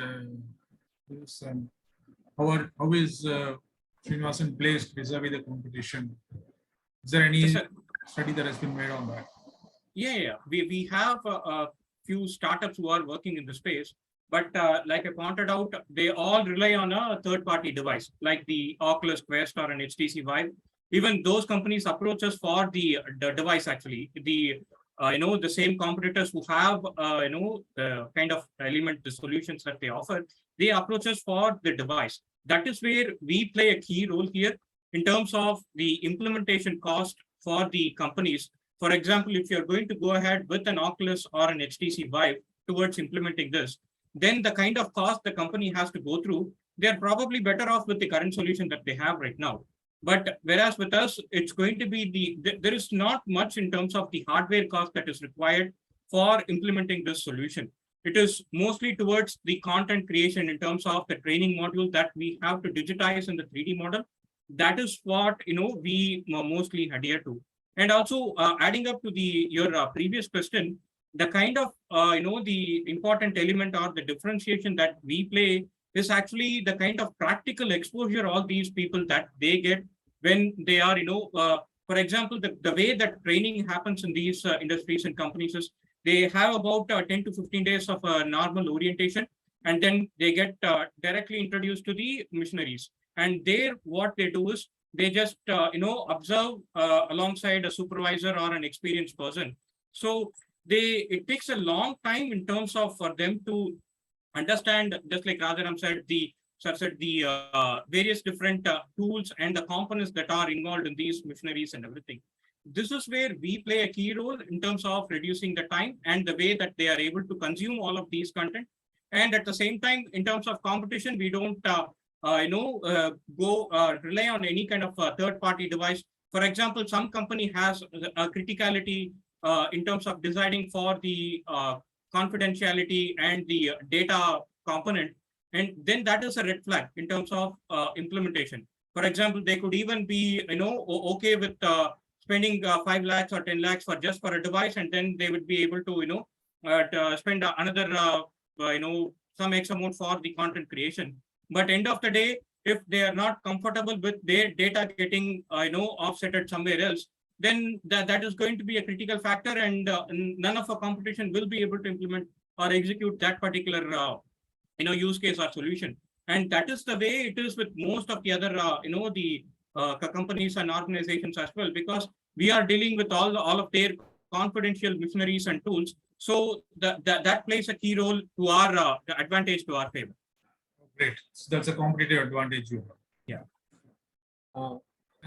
Speaker 10: this? How is Srinivasan placed vis-a-vis the competition? Is there any study that has been made on that?
Speaker 7: Yeah. We have a few startups who are working in the space, but like I pointed out, they all rely on a third-party device like the Oculus Quest or an HTC Vive. Even those companies approach us for the device actually. The same competitors who have the kind of element, the solutions that they offer, they approach us for the device. That is where we play a key role here in terms of the implementation cost for the companies. For example, if you're going to go ahead with an Oculus or an HTC Vive towards implementing this, then the kind of cost the company has to go through, they're probably better off with the current solution that they have right now. But whereas with us, it's going to be there is not much in terms of the hardware cost that is required for implementing this solution. It is mostly towards the content creation in terms of the training module that we have to digitize in the 3D model. That is what we mostly adhere to. And also adding up to your previous question, the kind of the important element or the differentiation that we play is actually the kind of practical exposure all these people that they get when they are, for example, the way that training happens in these industries and companies is they have about 10 to 15 days of normal orientation, and then they get directly introduced to the missionaries. And there, what they do is they just, observe alongside a supervisor or an experienced person. So it takes a long time in terms of for them to understand, just like Radharam said, the various different tools and the components that are involved in these missionaries and everything. This is where we play a key role in terms of reducing the time and the way that they are able to consume all of these content. And at the same time, in terms of competition, we don't rely on any kind of third-party device. For example, some company has a criticality in terms of deciding for the confidentiality and the data component, and then that is a red flag in terms of implementation. For example, they could even be okay with spending 5 lakhs or 10 lakhs just for a device, and then they would be able to spend another some X amount for the content creation. But end of the day, if they are not comfortable with their data getting offsetted somewhere else, then that is going to be a critical factor, and none of our competition will be able to implement or execute that particular use case or solution. And that is the way it is with most of the other, the companies and organizations as well, because we are dealing with all of their confidential missionaries and tools. So that plays a key role to our advantage, to our favor.
Speaker 10: Great. So that's a competitive advantage you have.
Speaker 1: Yeah.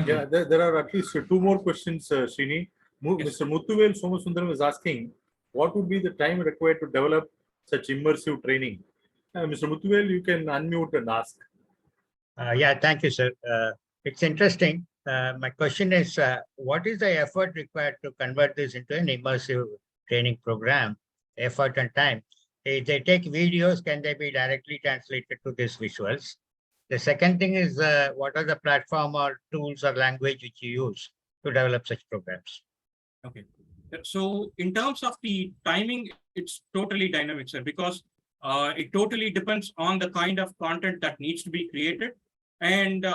Speaker 1: There are at least two more questions, Srini. Mr. Muthuvel Somasundaram is asking, what would be the time required to develop such immersive training? Mr. Muthuvel, you can unmute and ask.
Speaker 11: Yeah, thank you, sir. It's interesting. My question is, what is the effort required to convert this into an immersive training program, effort and time? If they take videos, can they be directly translated to these visuals? The second thing is, what are the platform or tools or language which you use to develop such programs?
Speaker 7: Okay. So in terms of the timing, it's totally dynamic, sir, because it totally depends on the kind of content that needs to be created. And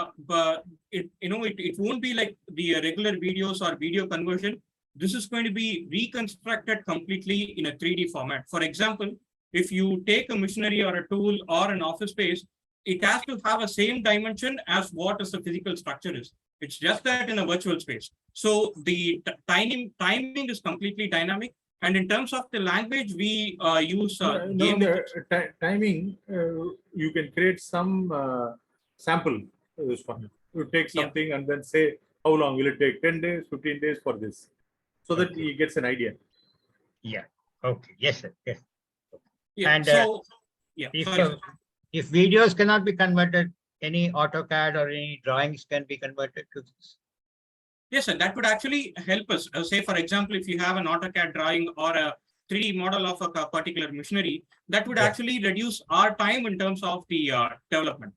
Speaker 7: it won't be like the regular videos or video conversion. This is going to be reconstructed completely in a 3D format. For example, if you take a machinery or a tool or an office space, it has to have a same dimension as what is the physical structure is. It's just that in a virtual space. So the timing is completely dynamic. And in terms of the language, we use
Speaker 1: timing. You can create some sample. This one. You take something and then say, how long will it take? 10 days, 15 days for this, so that he gets an idea.
Speaker 11: Yeah. Okay. Yes, sir. Yes.
Speaker 7: Yeah.
Speaker 11: And
Speaker 7: so,
Speaker 11: if videos cannot be converted, any AutoCAD or any drawings can be converted to this?
Speaker 7: Yes, sir. That would actually help us. Say, for example, if you have an AutoCAD drawing or a 3D model of a particular machinery, that would actually reduce our time in terms of the development.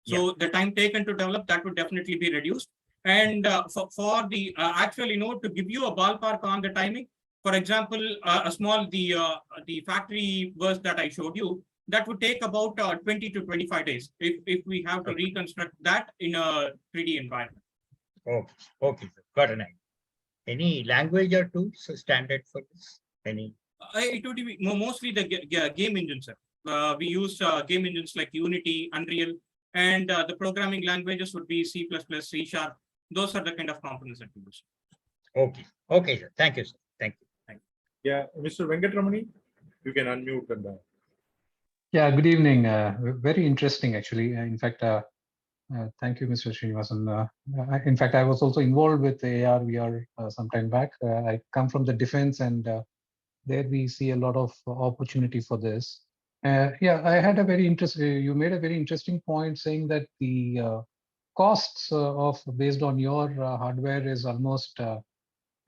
Speaker 7: So the time taken to develop, that would definitely be reduced. And for the to give you a ballpark on the timing, for example, the factory verse that I showed you, that would take about 20 to 25 days if we have to reconstruct that in a 3D environment.
Speaker 11: Okay, sir. Got an idea. Any language or tools standard for this? Any?
Speaker 7: It would be mostly the game engines, sir. We use game engines like Unity, Unreal, and the programming languages would be C++, C#. Those are the kind of components that we use.
Speaker 11: Okay. Okay, sir. Thank you, sir. Thank you.
Speaker 1: Yeah, Mr. Venkatramani, you can unmute and.
Speaker 12: Yeah, good evening. Very interesting, actually. In fact, thank you, Mr. Srinivasan. In fact, I was also involved with AR, VR some time back. I come from the defense, and there we see a lot of opportunity for this. Yeah, I had a very interesting, you made a very interesting point saying that the costs based on your hardware is almost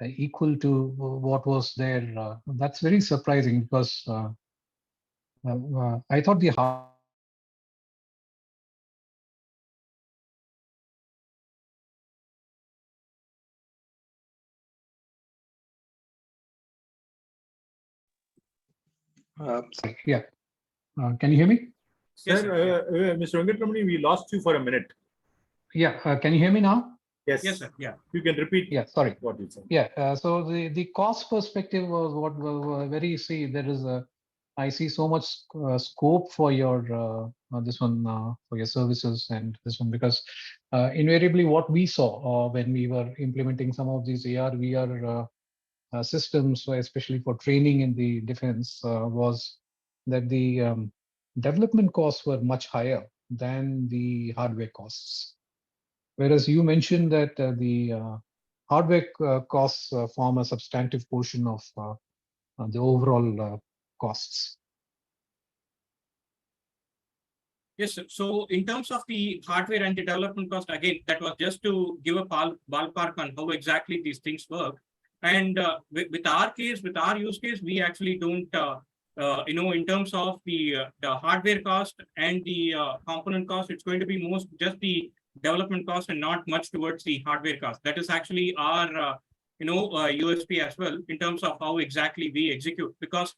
Speaker 12: equal to what was there. That's very surprising because I thought the yeah. Can you hear me?
Speaker 1: Sir, Mr. Venkatramani, we lost you for a minute.
Speaker 12: Yeah, can you hear me now?
Speaker 1: Yes.
Speaker 7: Yes, sir. Yeah.
Speaker 1: You can repeat.
Speaker 12: Yeah, sorry.
Speaker 1: What you said.
Speaker 12: Yeah, so the cost perspective was what very there is a, I see so much scope for your this one for your services and this one, because invariably what we saw when we were implementing some of these AR VR systems, especially for training in the defense, was that the development costs were much higher than the hardware costs. Whereas you mentioned that the hardware costs form a substantive portion of the overall costs.
Speaker 7: Yes, sir. So in terms of the hardware and the development cost, again, that was just to give a ballpark on how exactly these things work. And with our case, with our use case, we actually don't, in terms of the hardware cost and the component cost, it's going to be most just the development cost and not much towards the hardware cost. That is actually our, USP as well in terms of how exactly we execute, because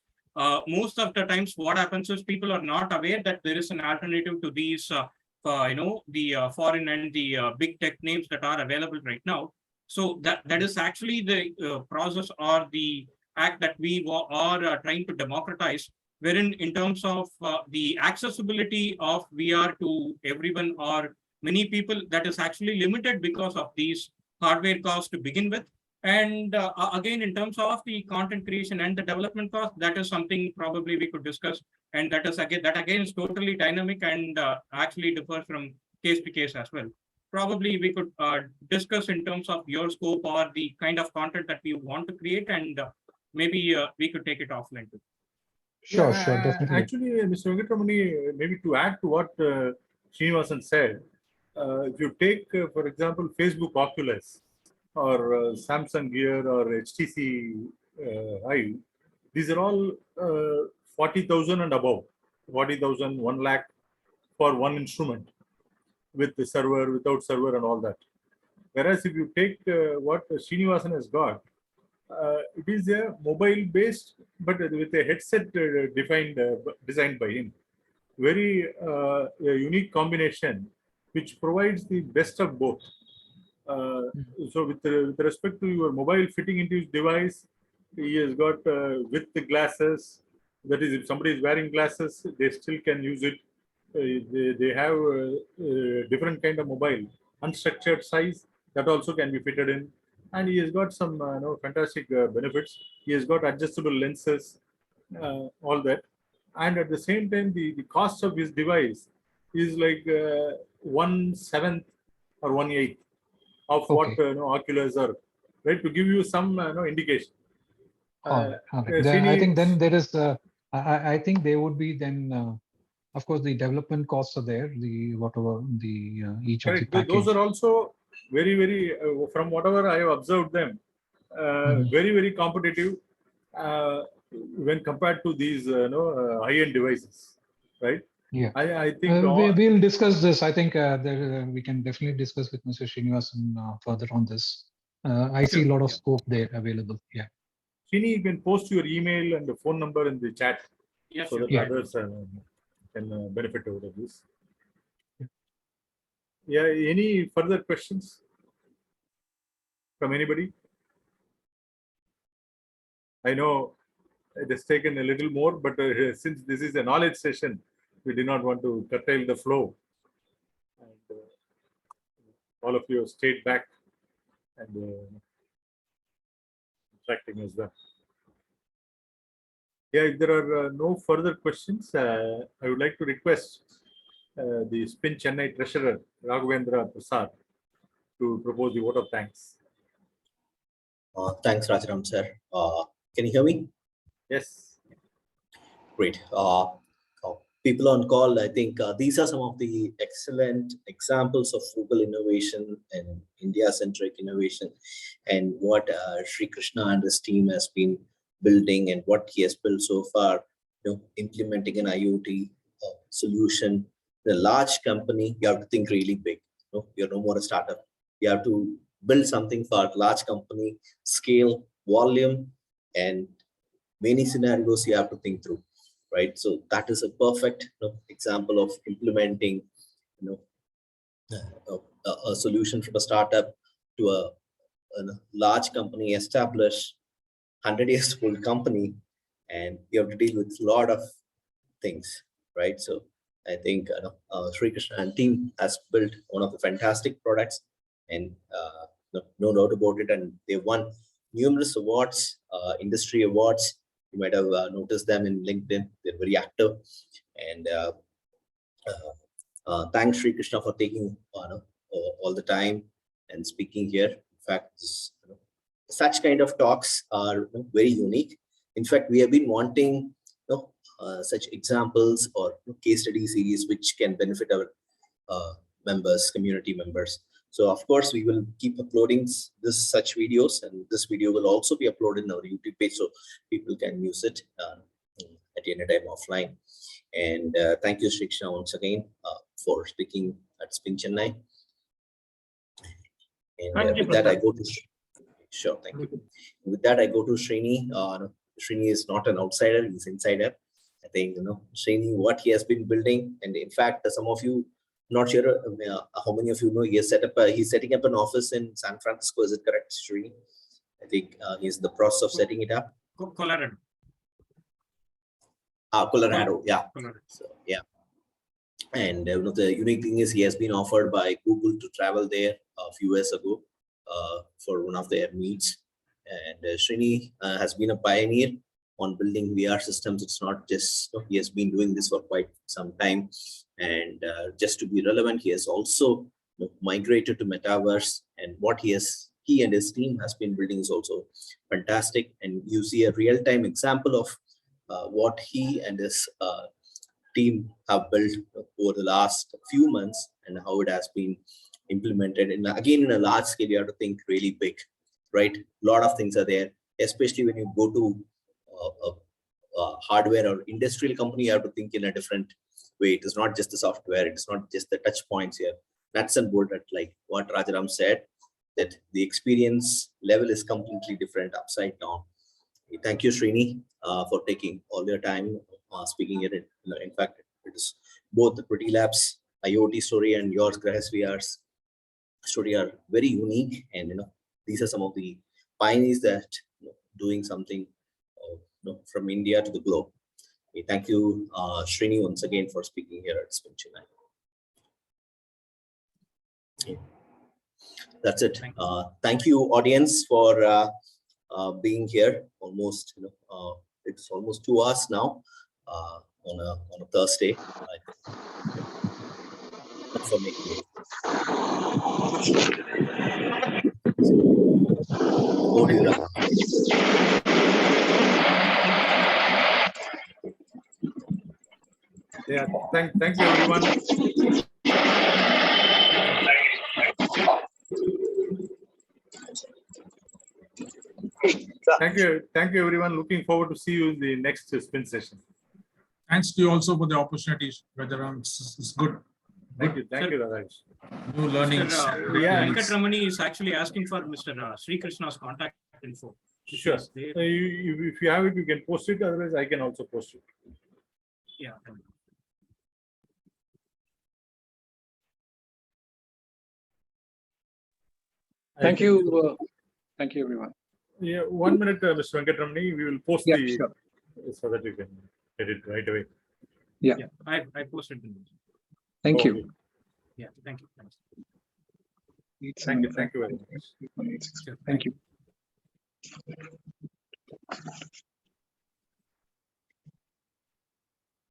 Speaker 7: most of the times what happens is people are not aware that there is an alternative to these, the foreign and the big tech names that are available right now. So that is actually the process or the act that we are trying to democratize, wherein in terms of the accessibility of VR to everyone or many people, that is actually limited because of these hardware costs to begin with. And again, in terms of the content creation and the development cost, that is something probably we could discuss. And that again is totally dynamic and actually differs from case to case as well. Probably we could discuss in terms of your scope or the kind of content that we want to create, and maybe we could take it offline too.
Speaker 12: Sure, sure, definitely.
Speaker 1: Actually, Mr. Venkatramani, maybe to add to what Srinivasan said, if you take, for example, Facebook Oculus or Samsung Gear or HTC Hive, these are all 40,000 and above, 40,000, 1 lakh for one instrument with the server, without server and all that. Whereas if you take what Srinivasan has got, it is a mobile based, but with a headset designed by him. Very a unique combination, which provides the best of both. So with respect to your mobile fitting into his device, he has got with the glasses. That is, if somebody is wearing glasses, they still can use it. They have different kind of mobile, unstructured size that also can be fitted in. And he has got some fantastic benefits. He has got adjustable lenses, all that. And at the same time, the cost of his device is like 1/7 or 1/8 of what Oculus are, right? To give you some indication.
Speaker 12: I think then there is, I think there would be then, of course, the development costs are there, the whatever the each of the package.
Speaker 1: Those are also very, very, from whatever I have observed them, very, very competitive when compared to these high-end devices, right?
Speaker 12: Yeah,
Speaker 1: I think
Speaker 12: we'll discuss this. I think we can definitely discuss with Mr. Srinivasan further on this. I see a lot of scope there available. Yeah.
Speaker 1: Srini, you can post your email and the phone number in the chat,
Speaker 7: yes,
Speaker 1: so that others can benefit out of this. Yeah, any further questions from anybody? I know it has taken a little more, but since this is a knowledge session, we did not want to curtail the flow. And all of you have stayed back and interacting as well. Yeah, if there are no further questions, I would like to request the Spin Chennai Treasurer, Raghavendra Prasad, to propose the vote of thanks.
Speaker 13: Thanks, Rajaram sir. Can you hear me?
Speaker 1: Yes.
Speaker 13: Great. People on call, I think these are some of the excellent examples of frugal innovation and India-centric innovation, and what Srikrishna and his team has been building and what he has built so far. Implementing an IoT solution. In a large company, you have to think really big. You're no more a startup. You have to build something for a large company, scale, volume, and many scenarios you have to think through. Right, so that is a perfect example of implementing, a solution from a startup to a large company, established 100 years old company, and you have to deal with a lot of things, right? So I think Srikrishna and team has built one of the fantastic products, and no doubt about it, and they won numerous awards, industry awards. You might have noticed them in LinkedIn. They're very active. And thanks, Srikrishna, for taking all the time and speaking here. In fact, such kind of talks are very unique. In fact, we have been wanting such examples or case study series which can benefit our members, community members. So of course, we will keep uploading such videos, and this video will also be uploaded in our YouTube page, so people can use it at any time offline. And thank you, Srikrishna, once again for speaking at Spin Chennai. And with that, I go to thank you. With that, I go to Srini. Srini is not an outsider; he's insider. I think Srini, what he has been building, and in fact, some of you. Not sure how many of you know he's setting up an office in San Francisco. Is it correct, Srini? I think he's in the process of setting it up.
Speaker 7: Colorado.
Speaker 13: Colorado, yeah.
Speaker 7: Colorado.
Speaker 13: So, yeah. And the unique thing is he has been offered by Google to travel there a few years ago for one of their meets. And Srini has been a pioneer on building VR systems. It's not just, he has been doing this for quite some time. And just to be relevant, he has also migrated to Metaverse, and what he and his team has been building is also fantastic. And you see a real-time example of what he and his team have built over the last few months and how it has been implemented. And again, in a large scale, you have to think really big, right? A lot of things are there, especially when you go to a hardware or industrial company, you have to think in a different way. It is not just the software, it is not just the touch points here. Nuts and bolts, like what Rajaram said, that the experience level is completely different, upside down. Thank you, Srini, for taking all your time speaking it. In fact, it is both the KritiLabs IoT story and yours, GRAHAs VR's story are very unique, and these are some of the pioneers that doing something from India to the globe. Okay, thank you, Srini, once again for speaking here at Chennai. Okay. That's it. Thank you, audience, for being here. Almost, it's almost 2 hours now on a Thursday. For me. Over to you, Ram.
Speaker 1: Yeah, thank you, everyone. Thank you, everyone. Looking forward to see you in the next spin session.
Speaker 10: Thanks to you also for the opportunities. It's good.
Speaker 1: Thank you, Raj.
Speaker 10: New learnings.
Speaker 7: Venkatramani is actually asking for Mr. Srikrishna's contact info.
Speaker 1: Sure. If you have it, you can post it. Otherwise, I can also post it.
Speaker 7: Yeah.
Speaker 12: Thank you. Thank you, everyone.
Speaker 1: Yeah, 1 minute, Mr. Venkatramani. We will post sure. So that you can get it right away.
Speaker 12: Yeah.
Speaker 7: I posted the news.
Speaker 12: Thank you.
Speaker 7: Yeah, thank you. Thanks.
Speaker 1: Thank you very much.
Speaker 12: Thank you.